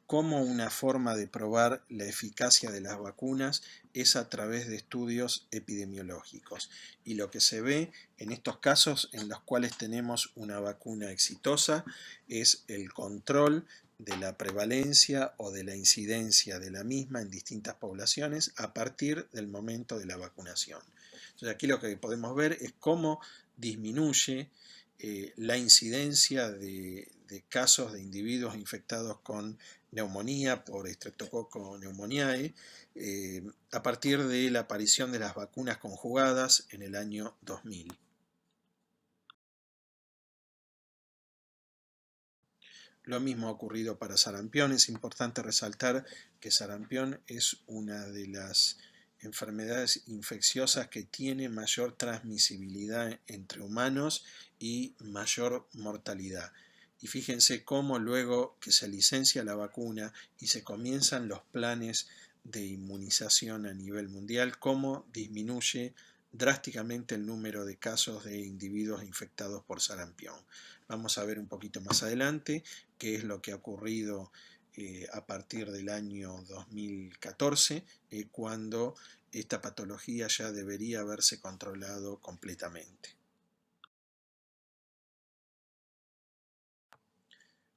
cómo una forma de probar la eficacia de las vacunas es a través de estudios epidemiológicos. Y lo que se ve en estos casos en los cuales tenemos una vacuna exitosa es el control de la prevalencia o de la incidencia de la misma en distintas poblaciones a partir del momento de la vacunación. Entonces aquí lo que podemos ver es cómo disminuye la incidencia de casos de individuos infectados con neumonía por Streptococcus pneumoniae a partir de la aparición de las vacunas conjugadas en el año 2000. Lo mismo ha ocurrido para sarampión. Es importante resaltar que sarampión es una de las enfermedades infecciosas que tiene mayor transmisibilidad entre humanos y mayor mortalidad. Y fíjense cómo luego que se licencia la vacuna y se comienzan los planes de inmunización a nivel mundial, cómo disminuye drásticamente el número de casos de individuos infectados por sarampión. Vamos a ver un poquito más adelante qué es lo que ha ocurrido a partir del año 2014, cuando esta patología ya debería haberse controlado completamente.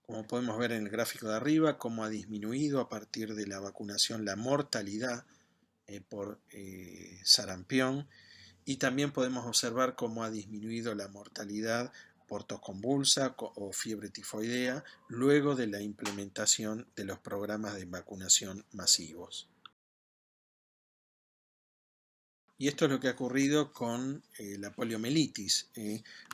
Como podemos ver en el gráfico de arriba, cómo ha disminuido a partir de la vacunación la mortalidad por sarampión, y también podemos observar cómo ha disminuido la mortalidad por tos convulsa o fiebre tifoidea luego de la implementación de los programas de vacunación masivos. Y esto es lo que ha ocurrido con la poliomielitis.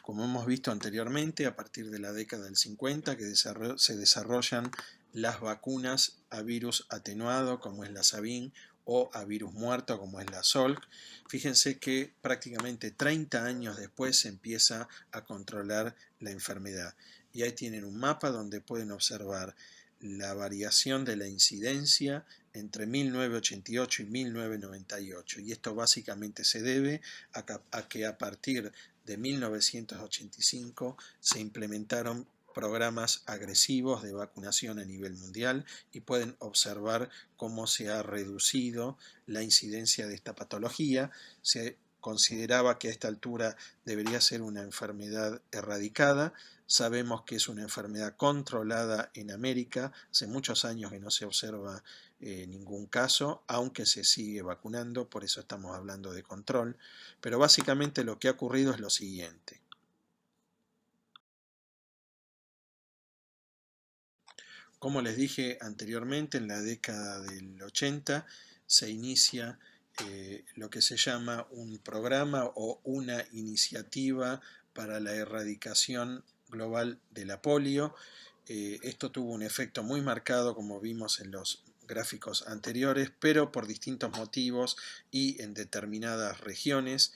Como hemos visto anteriormente, a partir de la década del 50 que se desarrollan las vacunas a virus atenuado, como es la Sabin, o a virus muerto, como es la Salk. Fíjense que prácticamente 30 años después se empieza a controlar la enfermedad. Y ahí tienen un mapa donde pueden observar la variación de la incidencia entre 1988 y 1998, y esto básicamente se debe a que a partir de 1985 se implementaron programas agresivos de vacunación a nivel mundial, y pueden observar cómo se ha reducido la incidencia de esta patología. Se consideraba que a esta altura debería ser una enfermedad erradicada. Sabemos que es una enfermedad controlada en América. Hace muchos años que no se observa ningún caso, aunque se sigue vacunando, por eso estamos hablando de control. Pero básicamente lo que ha ocurrido es lo siguiente. Como les dije anteriormente, en la década del 80 se inicia lo que se llama un programa o una iniciativa para la erradicación global de la polio. Esto tuvo un efecto muy marcado, como vimos en los gráficos anteriores, pero por distintos motivos y en determinadas regiones,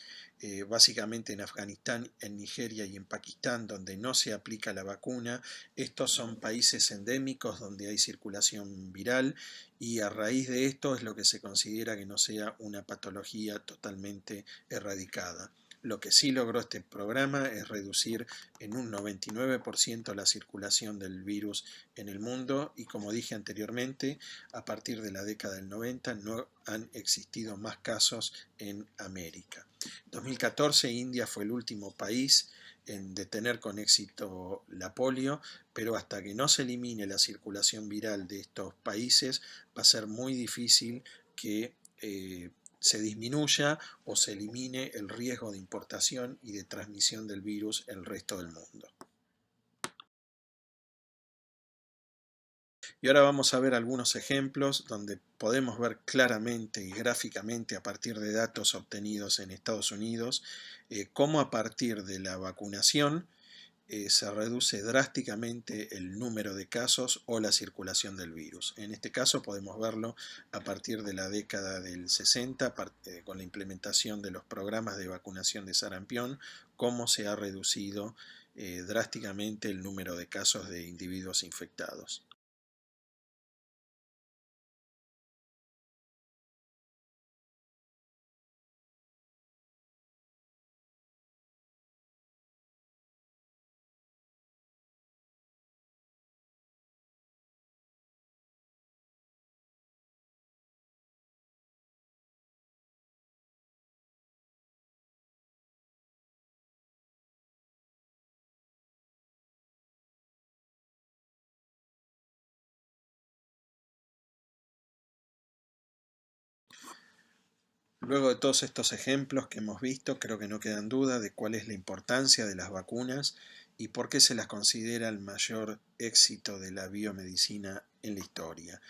básicamente en Afganistán, en Nigeria y en Pakistán, donde no se aplica la vacuna. Estos son países endémicos donde hay circulación viral, y a raíz de esto es lo que se considera que no sea una patología totalmente erradicada. Lo que sí logró este programa es reducir en un 99% la circulación del virus en el mundo y, como dije anteriormente, a partir de la década del 90 no han existido más casos en América. En 2014 India fue el último país en detener con éxito la polio, pero hasta que no se elimine la circulación viral de estos países va a ser muy difícil que se disminuya o se elimine el riesgo de importación y de transmisión del virus en el resto del mundo. Y ahora vamos a ver algunos ejemplos donde podemos ver claramente y gráficamente a partir de datos obtenidos en Estados Unidos cómo a partir de la vacunación se reduce drásticamente el número de casos o la circulación del virus. En este caso podemos verlo a partir de la década del 60 con la implementación de los programas de vacunación de sarampión, cómo se ha reducido drásticamente el número de casos de individuos infectados. Luego de todos estos ejemplos que hemos visto, creo que no quedan dudas de cuál es la importancia de las vacunas y por qué se las considera el mayor éxito de la biomedicina en la historia.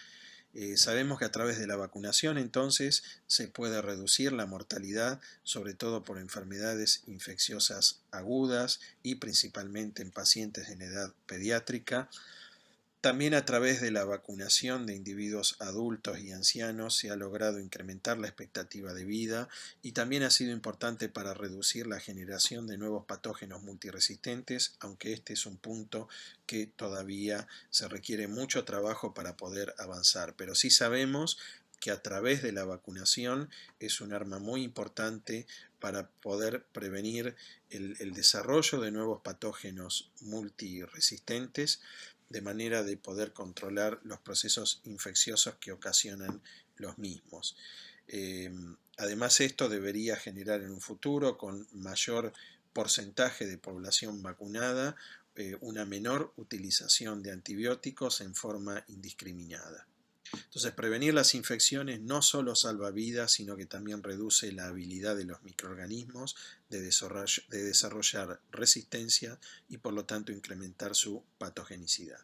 Sabemos que a través de la vacunación entonces se puede reducir la mortalidad, sobre todo por enfermedades infecciosas agudas y principalmente en pacientes en edad pediátrica. También a través de la vacunación de individuos adultos y ancianos se ha logrado incrementar la expectativa de vida y también ha sido importante para reducir la generación de nuevos patógenos multiresistentes, aunque este es un punto que todavía se requiere mucho trabajo para poder avanzar. Pero sí sabemos que a través de la vacunación es un arma muy importante para poder prevenir el desarrollo de nuevos patógenos multiresistentes, de manera de poder controlar los procesos infecciosos que ocasionan los mismos. Además, esto debería generar en un futuro, con mayor porcentaje de población vacunada, una menor utilización de antibióticos en forma indiscriminada. Entonces, prevenir las infecciones no solo salva vidas, sino que también reduce la habilidad de los microorganismos de desarrollar resistencia y por lo tanto incrementar su patogenicidad.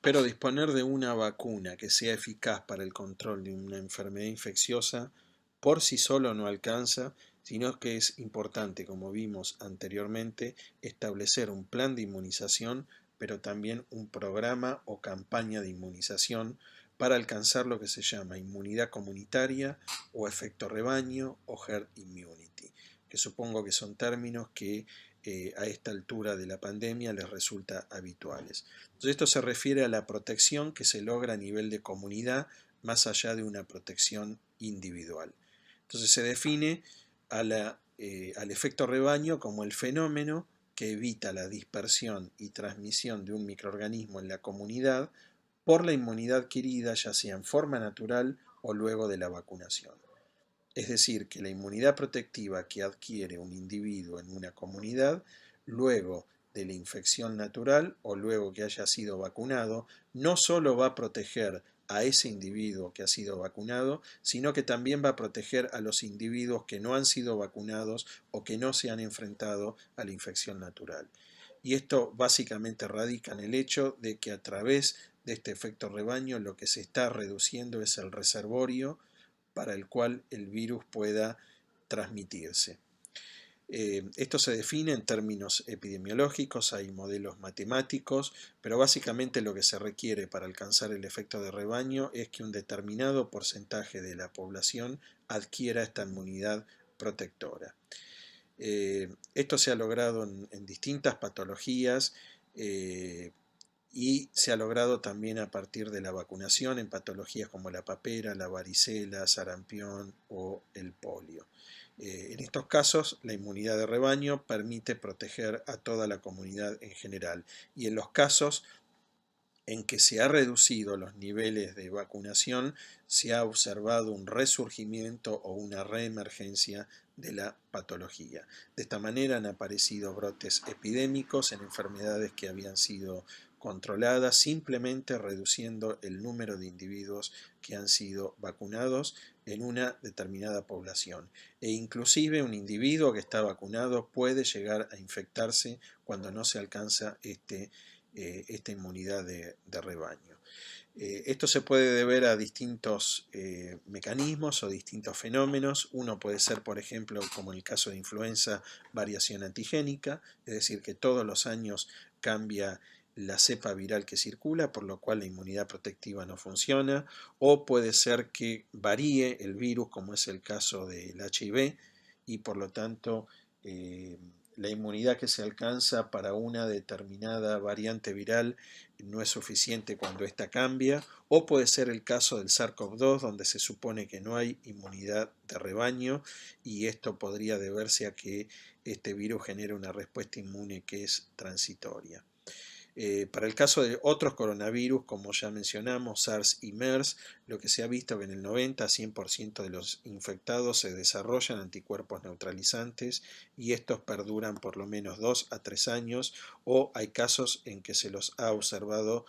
Pero disponer de una vacuna que sea eficaz para el control de una enfermedad infecciosa por sí solo no alcanza, sino que es importante, como vimos anteriormente, establecer un plan de inmunización, pero también un programa o campaña de inmunización para alcanzar lo que se llama inmunidad comunitaria o efecto rebaño o herd immunity, que supongo que son términos que a esta altura de la pandemia les resulta habituales. Entonces, esto se refiere a la protección que se logra a nivel de comunidad más allá de una protección individual. Entonces se define al efecto rebaño como el fenómeno que evita la dispersión y transmisión de un microorganismo en la comunidad por la inmunidad adquirida, ya sea en forma natural o luego de la vacunación. Es decir, que la inmunidad protectiva que adquiere un individuo en una comunidad, luego de la infección natural o luego que haya sido vacunado, no solo va a proteger a ese individuo que ha sido vacunado, sino que también va a proteger a los individuos que no han sido vacunados o que no se han enfrentado a la infección natural. Y esto básicamente radica en el hecho de que a través de este efecto rebaño lo que se está reduciendo es el reservorio para el cual el virus pueda transmitirse. Esto se define en términos epidemiológicos, hay modelos matemáticos, pero básicamente lo que se requiere para alcanzar el efecto de rebaño es que un determinado porcentaje de la población adquiera esta inmunidad protectora. Esto se ha logrado en distintas patologías y se ha logrado también a partir de la vacunación en patologías como la papera, la varicela, sarampión o el polio. En estos casos, la inmunidad de rebaño permite proteger a toda la comunidad en general, y en los casos en que se ha reducido los niveles de vacunación, se ha observado un resurgimiento o una reemergencia de la patología. De esta manera han aparecido brotes epidémicos en enfermedades que habían sido controladas simplemente reduciendo el número de individuos que han sido vacunados en una determinada población. E inclusive un individuo que está vacunado puede llegar a infectarse cuando no se alcanza esta inmunidad de rebaño. Esto se puede deber a distintos mecanismos o distintos fenómenos. Uno puede ser, por ejemplo, como en el caso de influenza, variación antigénica, es decir, que todos los años cambia la cepa viral que circula, por lo cual la inmunidad protectiva no funciona, o puede ser que varíe el virus, como es el caso del HIV, y por lo tanto la inmunidad que se alcanza para una determinada variante viral no es suficiente cuando ésta cambia, o puede ser el caso del SARS-CoV-2, donde se supone que no hay inmunidad de rebaño, y esto podría deberse a que este virus genera una respuesta inmune que es transitoria. Para el caso de otros coronavirus, como ya mencionamos, SARS y MERS, lo que se ha visto que en el 90-100% de los infectados se desarrollan anticuerpos neutralizantes y estos perduran por lo menos 2 a 3 años, o hay casos en que se los ha observado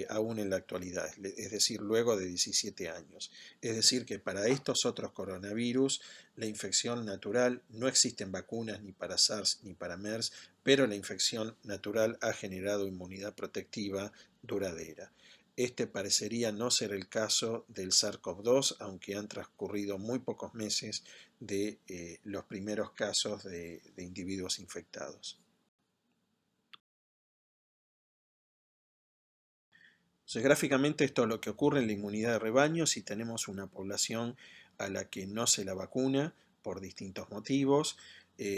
aún en la actualidad, es decir, luego de 17 años. Es decir, que para estos otros coronavirus, la infección natural, no existen vacunas ni para SARS ni para MERS, pero la infección natural ha generado inmunidad protectiva duradera. Este parecería no ser el caso del SARS-CoV-2, aunque han transcurrido muy pocos meses de los primeros casos de individuos infectados. Entonces, gráficamente esto es lo que ocurre en la inmunidad de rebaño si tenemos una población a la que no se la vacuna por distintos motivos,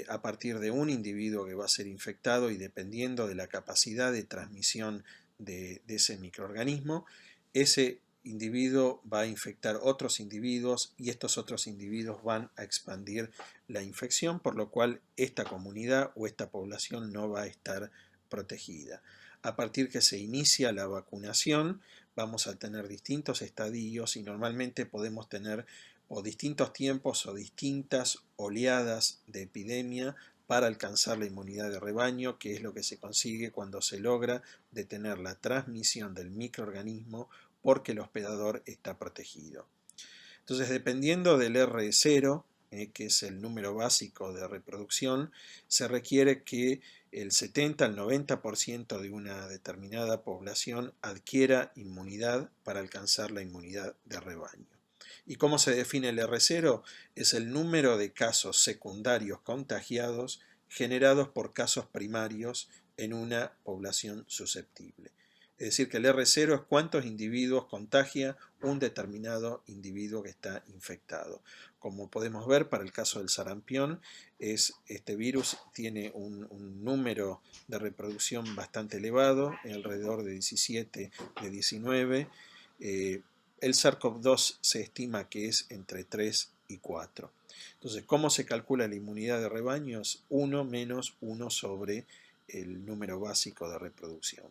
a partir de un individuo que va a ser infectado y dependiendo de la capacidad de transmisión de ese microorganismo, ese individuo va a infectar otros individuos y estos otros individuos van a expandir la infección, por lo cual esta comunidad o esta población no va a estar protegida. A partir que se inicia la vacunación, vamos a tener distintos estadios y normalmente podemos tener o distintos tiempos o distintas oleadas de epidemia para alcanzar la inmunidad de rebaño, que es lo que se consigue cuando se logra detener la transmisión del microorganismo porque el hospedador está protegido. Entonces, dependiendo del R0, que es el número básico de reproducción, se requiere que el 70 al 90% de una determinada población adquiera inmunidad para alcanzar la inmunidad de rebaño. ¿Y cómo se define el R0? Es el número de casos secundarios contagiados generados por casos primarios en una población susceptible. Es decir, que el R0 es cuántos individuos contagia un determinado individuo que está infectado. Como podemos ver, para el caso del sarampión, este virus tiene un número de reproducción bastante elevado, alrededor de 17, de 19. El SARS-CoV-2 se estima que es entre 3 y 4. Entonces, ¿cómo se calcula la inmunidad de rebaños? 1 menos 1 sobre el número básico de reproducción.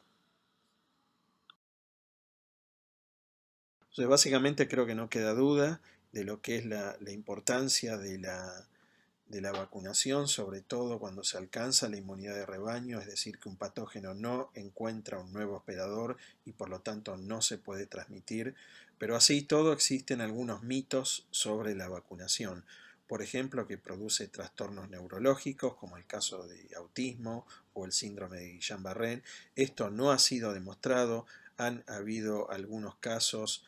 Entonces, básicamente creo que no queda duda de lo que es la importancia de la vacunación, sobre todo cuando se alcanza la inmunidad de rebaño, es decir, que un patógeno no encuentra un nuevo hospedador y por lo tanto no se puede transmitir. Pero así todo existen algunos mitos sobre la vacunación. Por ejemplo, que produce trastornos neurológicos, como el caso de autismo o el síndrome de Guillain-Barré. Esto no ha sido demostrado. Han habido algunos casos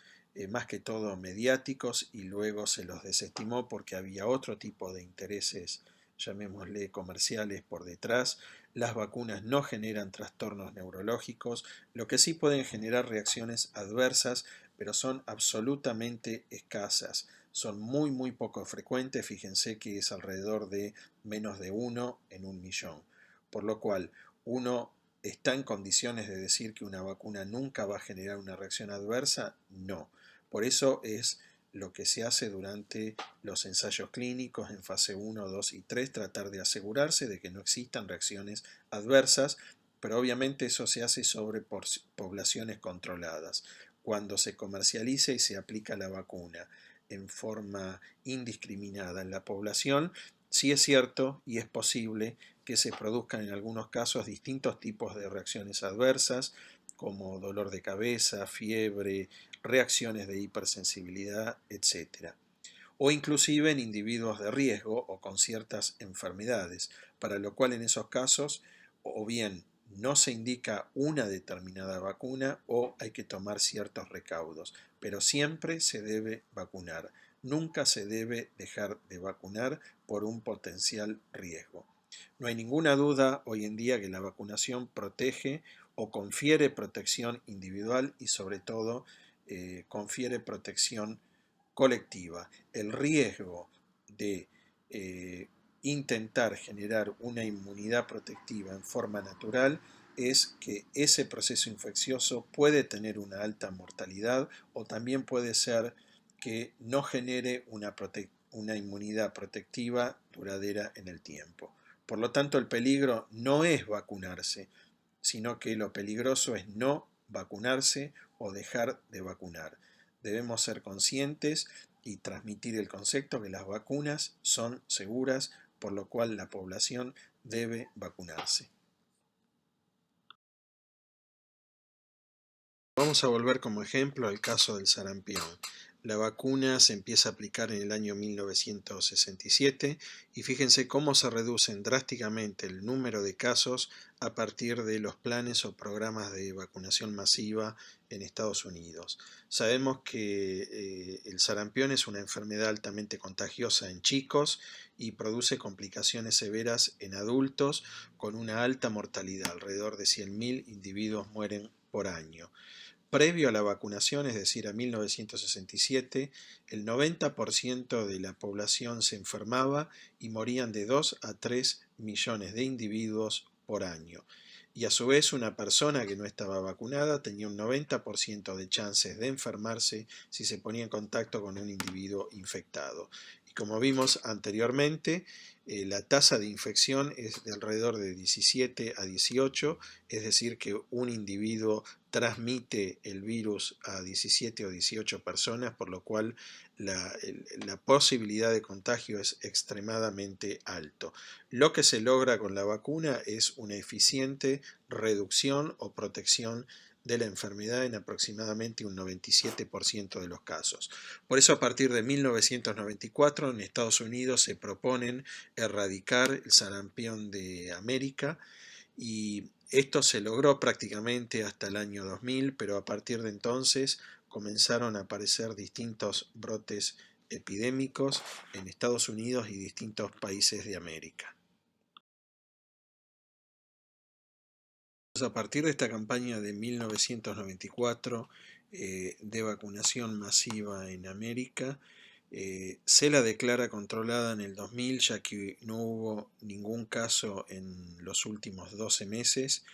más que todo mediáticos, y luego se los desestimó porque había otro tipo de intereses, llamémosle comerciales, por detrás. Las vacunas no generan trastornos neurológicos, lo que sí pueden generar reacciones adversas, pero son absolutamente escasas. Son muy poco frecuentes, fíjense que es alrededor de menos de 1 en 1.000.000. Por lo cual, uno ¿está en condiciones de decir que una vacuna nunca va a generar una reacción adversa? No. Por eso es lo que se hace durante los ensayos clínicos en fase 1, 2 y 3, tratar de asegurarse de que no existan reacciones adversas, pero obviamente eso se hace sobre poblaciones controladas. Cuando se comercializa y se aplica la vacuna en forma indiscriminada en la población, sí es cierto y es posible que se produzcan en algunos casos distintos tipos de reacciones adversas, como dolor de cabeza, fiebre, reacciones de hipersensibilidad, etc. O inclusive en individuos de riesgo o con ciertas enfermedades, para lo cual en esos casos o bien no se indica una determinada vacuna o hay que tomar ciertos recaudos, pero siempre se debe vacunar. Nunca se debe dejar de vacunar por un potencial riesgo. No hay ninguna duda hoy en día que la vacunación protege o confiere protección individual y sobre todo confiere protección colectiva. El riesgo de intentar generar una inmunidad protectiva en forma natural es que ese proceso infeccioso puede tener una alta mortalidad o también puede ser que no genere una inmunidad protectiva duradera en el tiempo. Por lo tanto, el peligro no es vacunarse, sino que lo peligroso es no vacunarse o dejar de vacunar. Debemos ser conscientes y transmitir el concepto que las vacunas son seguras, por lo cual la población debe vacunarse. Vamos a volver como ejemplo al caso del sarampión. La vacuna se empieza a aplicar en el año 1967 y fíjense cómo se reducen drásticamente el número de casos a partir de los planes o programas de vacunación masiva en Estados Unidos. Sabemos que el sarampión es una enfermedad altamente contagiosa en chicos y produce complicaciones severas en adultos con una alta mortalidad. Alrededor de 100.000 individuos mueren por año. Previo a la vacunación, es decir, a 1967, el 90% de la población se enfermaba y morían de 2 a 3 millones de individuos por año. Y a su vez una persona que no estaba vacunada tenía un 90% de chances de enfermarse si se ponía en contacto con un individuo infectado. Y como vimos anteriormente, la tasa de infección es de alrededor de 17 a 18, es decir, que un individuo transmite el virus a 17 o 18 personas, por lo cual la posibilidad de contagio es extremadamente alto. Lo que se logra con la vacuna es una eficiente reducción o protección de la enfermedad en aproximadamente un 97% de los casos. Por eso a partir de 1994 en Estados Unidos se proponen erradicar el sarampión de América y esto se logró prácticamente hasta el año 2000, pero a partir de entonces comenzaron a aparecer distintos brotes epidémicos en Estados Unidos y distintos países de América. A partir de esta campaña de 1994 de vacunación masiva en América, se la declara controlada en el 2000, ya que no hubo ningún caso en los últimos 12 meses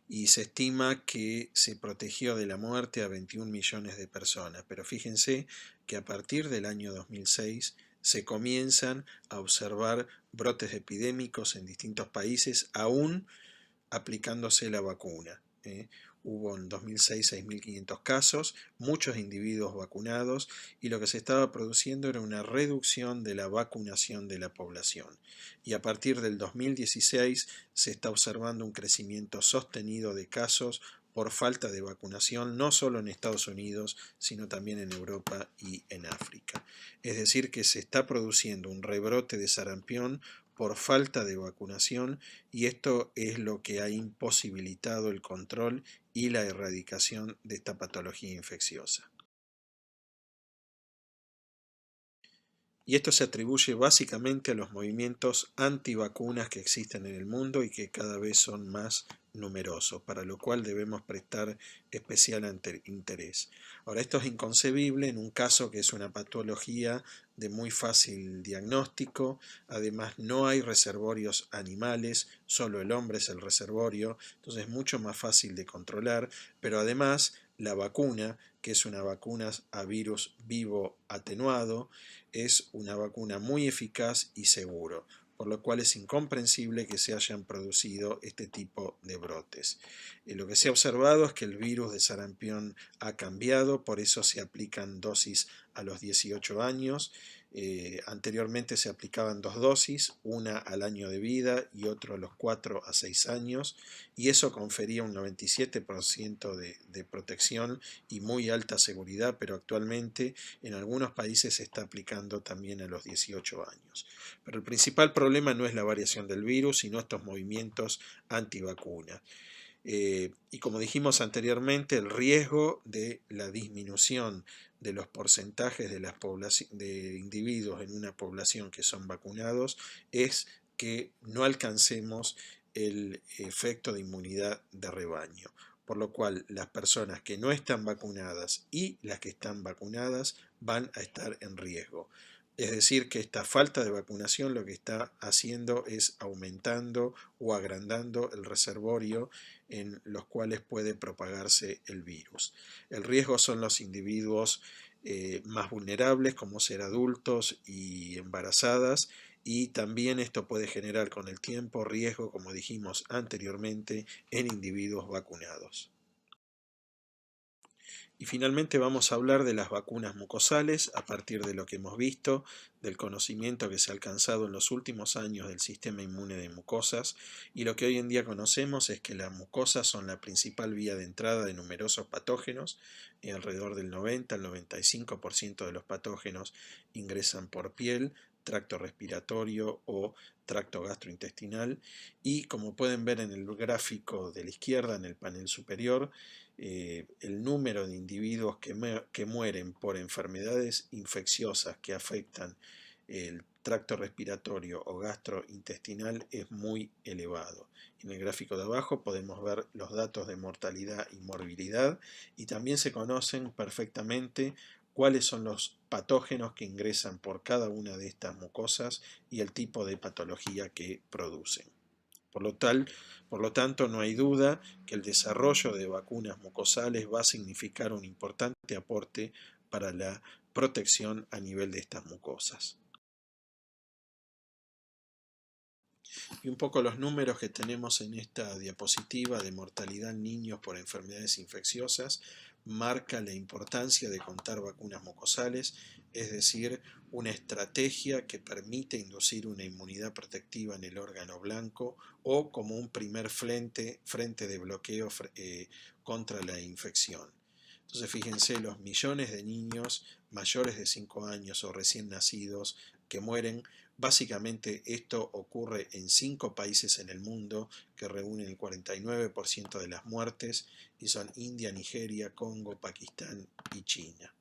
y se estima que se protegió de la muerte a 21 millones de personas. Pero fíjense que a partir del año 2006 se comienzan a observar brotes epidémicos en distintos países, aún aplicándose la vacuna. Hubo en 2006 6.500 casos, muchos individuos vacunados y lo que se estaba produciendo era una reducción de la vacunación de la población. Y a partir del 2016 se está observando un crecimiento sostenido de casos por falta de vacunación, no solo en Estados Unidos, sino también en Europa y en África. Es decir, que se está produciendo un rebrote de sarampión por falta de vacunación y esto es lo que ha imposibilitado el control y la erradicación de esta patología infecciosa. Y esto se atribuye básicamente a los movimientos antivacunas que existen en el mundo y que cada vez son más numeroso, para lo cual debemos prestar especial interés. Ahora, esto es inconcebible en un caso que es una patología de muy fácil diagnóstico. Además, no hay reservorios animales, solo el hombre es el reservorio, entonces es mucho más fácil de controlar, pero además la vacuna, que es una vacuna a virus vivo atenuado, es una vacuna muy eficaz y seguro, por lo cual es incomprensible que se hayan producido este tipo de brotes. Lo que se ha observado es que el virus de sarampión ha cambiado, por eso se aplican dosis a los 18 años. Anteriormente se aplicaban dos dosis, una al año de vida y otra a los 4 a 6 años, y eso confería un 97% de protección y muy alta seguridad, pero actualmente en algunos países se está aplicando también a los 18 años. Pero el principal problema no es la variación del virus, sino estos movimientos antivacuna. Y como dijimos anteriormente, el riesgo de la disminución de los porcentajes de individuos en una población que son vacunados es que no alcancemos el efecto de inmunidad de rebaño, por lo cual las personas que no están vacunadas y las que están vacunadas van a estar en riesgo. Es decir, que esta falta de vacunación lo que está haciendo es aumentando o agrandando el reservorio en los cuales puede propagarse el virus. El riesgo son los individuos más vulnerables, como ser adultos y embarazadas, y también esto puede generar con el tiempo riesgo, como dijimos anteriormente, en individuos vacunados. Y finalmente vamos a hablar de las vacunas mucosales a partir de lo que hemos visto, del conocimiento que se ha alcanzado en los últimos años del sistema inmune de mucosas, y lo que hoy en día conocemos es que las mucosas son la principal vía de entrada de numerosos patógenos, y alrededor del 90 al 95% de los patógenos ingresan por piel, tracto respiratorio o tracto gastrointestinal, y como pueden ver en el gráfico de la izquierda en el panel superior, el número de individuos que mueren por enfermedades infecciosas que afectan el tracto respiratorio o gastrointestinal es muy elevado. En el gráfico de abajo podemos ver los datos de mortalidad y morbilidad, y también se conocen perfectamente cuáles son los patógenos que ingresan por cada una de estas mucosas y el tipo de patología que producen. Por lo tanto, no hay duda que el desarrollo de vacunas mucosales va a significar un importante aporte para la protección a nivel de estas mucosas. Y un poco los números que tenemos en esta diapositiva de mortalidad en niños por enfermedades infecciosas marca la importancia de contar vacunas mucosales, es decir, una estrategia que permite inducir una inmunidad protectiva en el órgano blanco o como un primer frente de bloqueo contra la infección. Entonces fíjense los millones de niños mayores de 5 años o recién nacidos que mueren. Básicamente esto ocurre en 5 países en el mundo que reúnen el 49% de las muertes, y son India, Nigeria, Congo, Pakistán y China.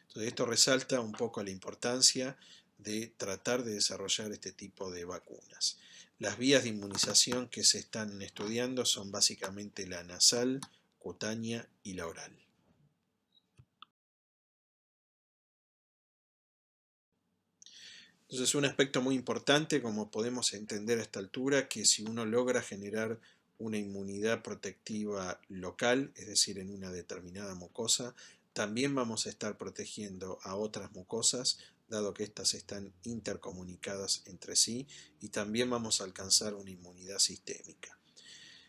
Entonces esto resalta un poco la importancia de tratar de desarrollar este tipo de vacunas. Las vías de inmunización que se están estudiando son básicamente la nasal, cutánea y la oral. Entonces, un aspecto muy importante, como podemos entender a esta altura, que si uno logra generar una inmunidad protectiva local, es decir, en una determinada mucosa, también vamos a estar protegiendo a otras mucosas, dado que éstas están intercomunicadas entre sí, y también vamos a alcanzar una inmunidad sistémica.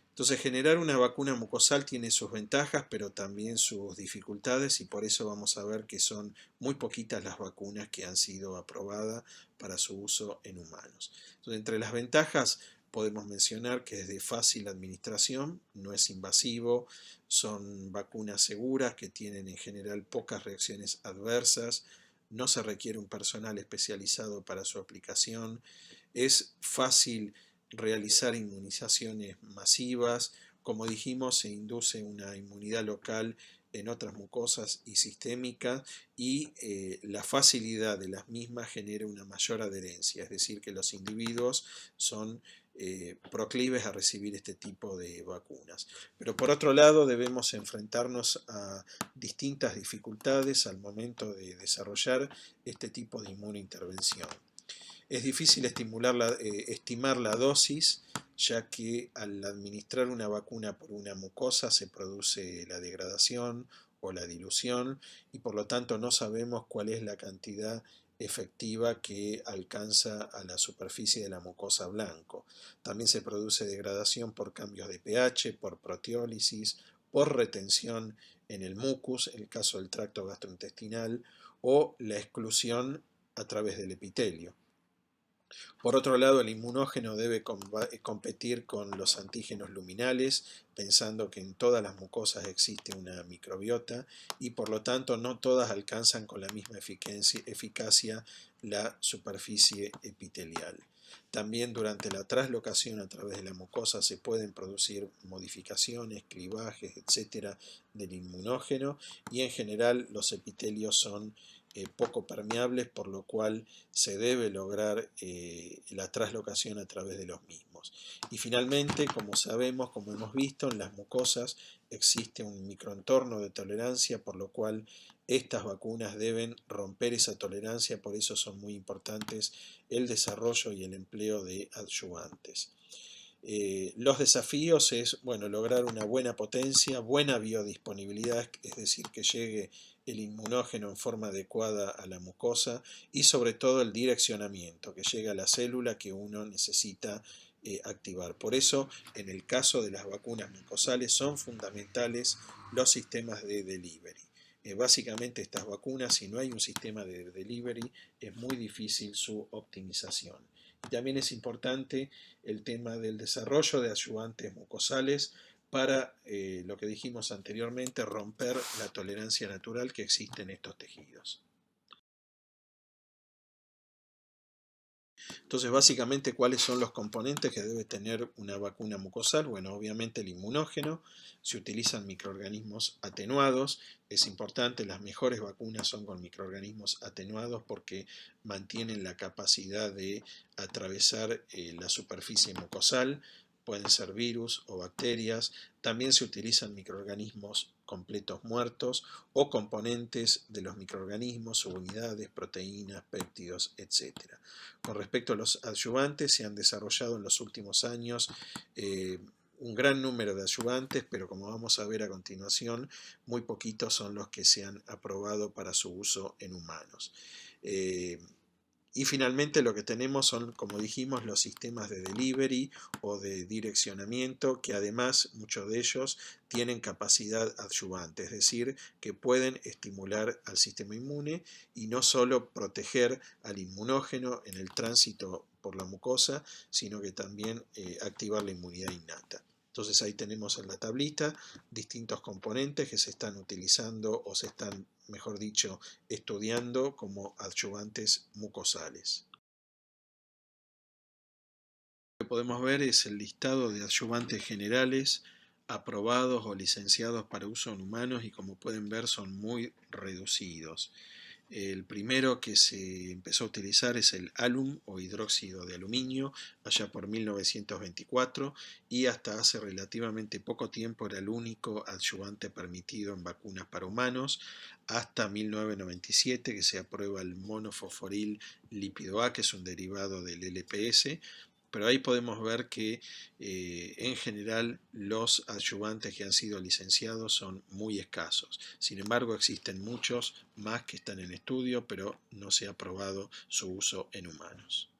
Entonces, generar una vacuna mucosal tiene sus ventajas, pero también sus dificultades, y por eso vamos a ver que son muy poquitas las vacunas que han sido aprobadas para su uso en humanos. Entonces, entre las ventajas podemos mencionar que es de fácil administración, no es invasivo, son vacunas seguras que tienen en general pocas reacciones adversas, no se requiere un personal especializado para su aplicación, es fácil realizar inmunizaciones masivas. Como dijimos, se induce una inmunidad local en otras mucosas y sistémicas, y la facilidad de las mismas genera una mayor adherencia, es decir, que los individuos son proclives a recibir este tipo de vacunas. Pero por otro lado debemos enfrentarnos a distintas dificultades al momento de desarrollar este tipo de inmunointervención. Es difícil estimar la dosis, ya que al administrar una vacuna por una mucosa se produce la degradación o la dilución y por lo tanto no sabemos cuál es la cantidad efectiva que alcanza a la superficie de la mucosa blanco. También se produce degradación por cambios de pH, por proteólisis, por retención en el mucus, en el caso del tracto gastrointestinal, o la exclusión a través del epitelio. Por otro lado, el inmunógeno debe competir con los antígenos luminales, pensando que en todas las mucosas existe una microbiota y por lo tanto no todas alcanzan con la misma eficacia la superficie epitelial. También durante la traslocación a través de la mucosa se pueden producir modificaciones, clivajes, etcétera, del inmunógeno y en general los epitelios son poco permeables, por lo cual se debe lograr la traslocación a través de los mismos. Y finalmente, como sabemos, como hemos visto, en las mucosas existe un microentorno de tolerancia, por lo cual estas vacunas deben romper esa tolerancia, por eso son muy importantes el desarrollo y el empleo de adyuvantes. Los desafíos es lograr una buena potencia, buena biodisponibilidad, es decir, que llegue el inmunógeno en forma adecuada a la mucosa y sobre todo el direccionamiento, que llegue a la célula que uno necesita activar. Por eso, en el caso de las vacunas mucosales son fundamentales los sistemas de delivery. Básicamente estas vacunas, si no hay un sistema de delivery, es muy difícil su optimización. Y también es importante el tema del desarrollo de adyuvantes mucosales para, lo que dijimos anteriormente, romper la tolerancia natural que existe en estos tejidos. Entonces, básicamente, ¿cuáles son los componentes que debe tener una vacuna mucosal? Bueno, obviamente el inmunógeno, se utilizan microorganismos atenuados, es importante, las mejores vacunas son con microorganismos atenuados porque mantienen la capacidad de atravesar la superficie mucosal, pueden ser virus o bacterias, también se utilizan microorganismos completos muertos o componentes de los microorganismos, subunidades, proteínas, péptidos, etc. Con respecto a los adyuvantes, se han desarrollado en los últimos años un gran número de adyuvantes, pero como vamos a ver a continuación, muy poquitos son los que se han aprobado para su uso en humanos. Y finalmente lo que tenemos son, como dijimos, los sistemas de delivery o de direccionamiento, que además muchos de ellos tienen capacidad adyuvante, es decir, que pueden estimular al sistema inmune y no solo proteger al inmunógeno en el tránsito por la mucosa, sino que también activar la inmunidad innata. Entonces ahí tenemos en la tablita distintos componentes que se están utilizando o se están, mejor dicho, estudiando como adyuvantes mucosales. Lo que podemos ver es el listado de adyuvantes generales aprobados o licenciados para uso en humanos y como pueden ver son muy reducidos. El primero que se empezó a utilizar es el alum o hidróxido de aluminio, allá por 1924, y hasta hace relativamente poco tiempo era el único adyuvante permitido en vacunas para humanos, hasta 1997 que se aprueba el monofosforil lípido A, que es un derivado del LPS. Pero ahí podemos ver que en general los adyuvantes que han sido licenciados son muy escasos. Sin embargo, existen muchos más que están en estudio, pero no se ha probado su uso en humanos.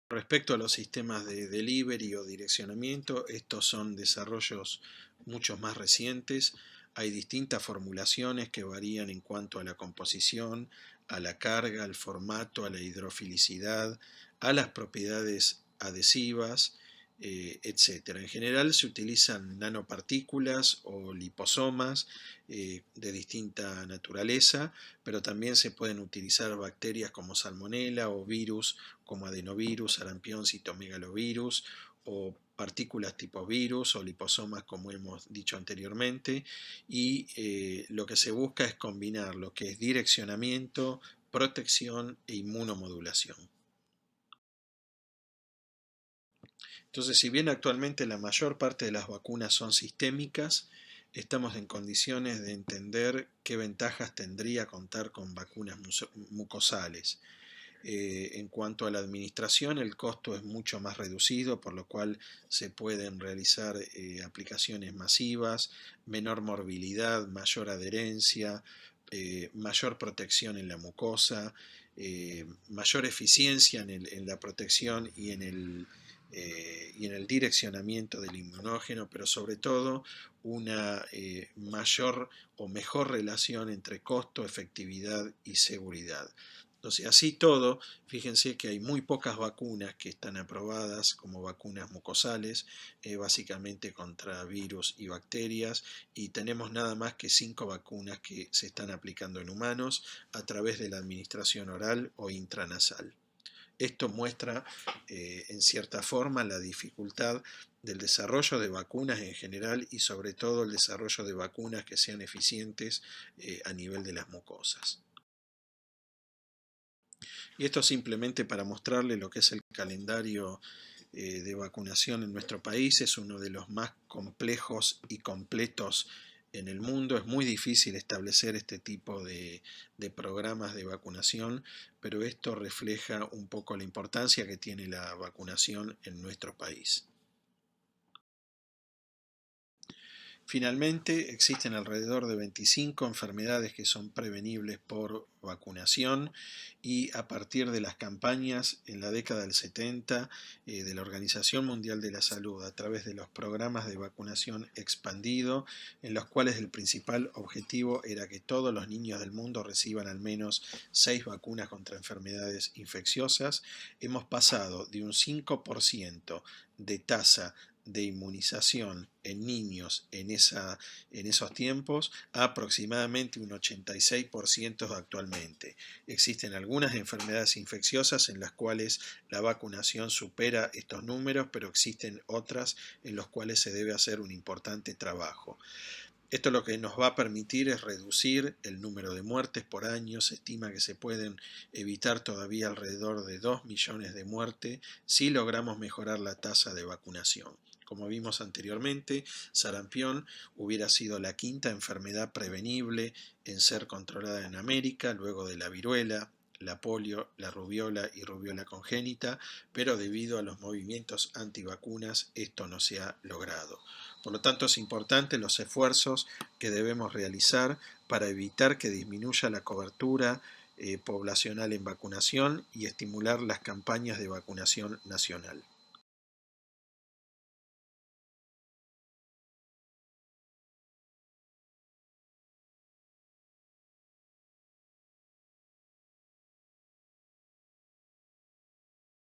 Respecto a los sistemas de delivery o direccionamiento, estos son desarrollos mucho más recientes. Hay distintas formulaciones que varían en cuanto a la composición, a la carga, al formato, a la hidrofilicidad, a las propiedades adhesivas, etc. En general se utilizan nanopartículas o liposomas de distinta naturaleza, pero también se pueden utilizar bacterias como salmonella o virus como adenovirus, sarampión, citomegalovirus o partículas tipo virus o liposomas como hemos dicho anteriormente y lo que se busca es combinar lo que es direccionamiento, protección e inmunomodulación. Entonces, si bien actualmente la mayor parte de las vacunas son sistémicas, estamos en condiciones de entender qué ventajas tendría contar con vacunas mucosales. En cuanto a la administración, el costo es mucho más reducido, por lo cual se pueden realizar aplicaciones masivas, menor morbilidad, mayor adherencia, mayor protección en la mucosa, mayor eficiencia en la protección y en el direccionamiento del inmunógeno, pero sobre todo una mayor o mejor relación entre costo, efectividad y seguridad. Entonces, así todo, fíjense que hay muy pocas vacunas que están aprobadas como vacunas mucosales, básicamente contra virus y bacterias, y tenemos nada más que 5 vacunas que se están aplicando en humanos a través de la administración oral o intranasal. Esto muestra, en cierta forma, la dificultad del desarrollo de vacunas en general y sobre todo el desarrollo de vacunas que sean eficientes a nivel de las mucosas. Y esto simplemente para mostrarle lo que es el calendario de vacunación en nuestro país. Es uno de los más complejos y completos en el mundo. Es muy difícil establecer este tipo de programas de vacunación, pero esto refleja un poco la importancia que tiene la vacunación en nuestro país. Finalmente, existen alrededor de 25 enfermedades que son prevenibles por vacunación, y a partir de las campañas en la década del 70 de la Organización Mundial de la Salud, a través de los programas de vacunación expandido, en los cuales el principal objetivo era que todos los niños del mundo reciban al menos 6 vacunas contra enfermedades infecciosas, hemos pasado de un 5% de tasa de inmunización en niños en esos tiempos a aproximadamente un 86% actualmente. Existen algunas enfermedades infecciosas en las cuales la vacunación supera estos números, pero existen otras en las cuales se debe hacer un importante trabajo. Esto lo que nos va a permitir es reducir el número de muertes por año. Se estima que se pueden evitar todavía alrededor de 2 millones de muertes si logramos mejorar la tasa de vacunación. Como vimos anteriormente, sarampión hubiera sido la quinta enfermedad prevenible en ser controlada en América, luego de la viruela, la polio, la rubiola y rubiola congénita, pero debido a los movimientos antivacunas esto no se ha logrado. Por lo tanto, es importante los esfuerzos que debemos realizar para evitar que disminuya la cobertura poblacional en vacunación y estimular las campañas de vacunación nacional.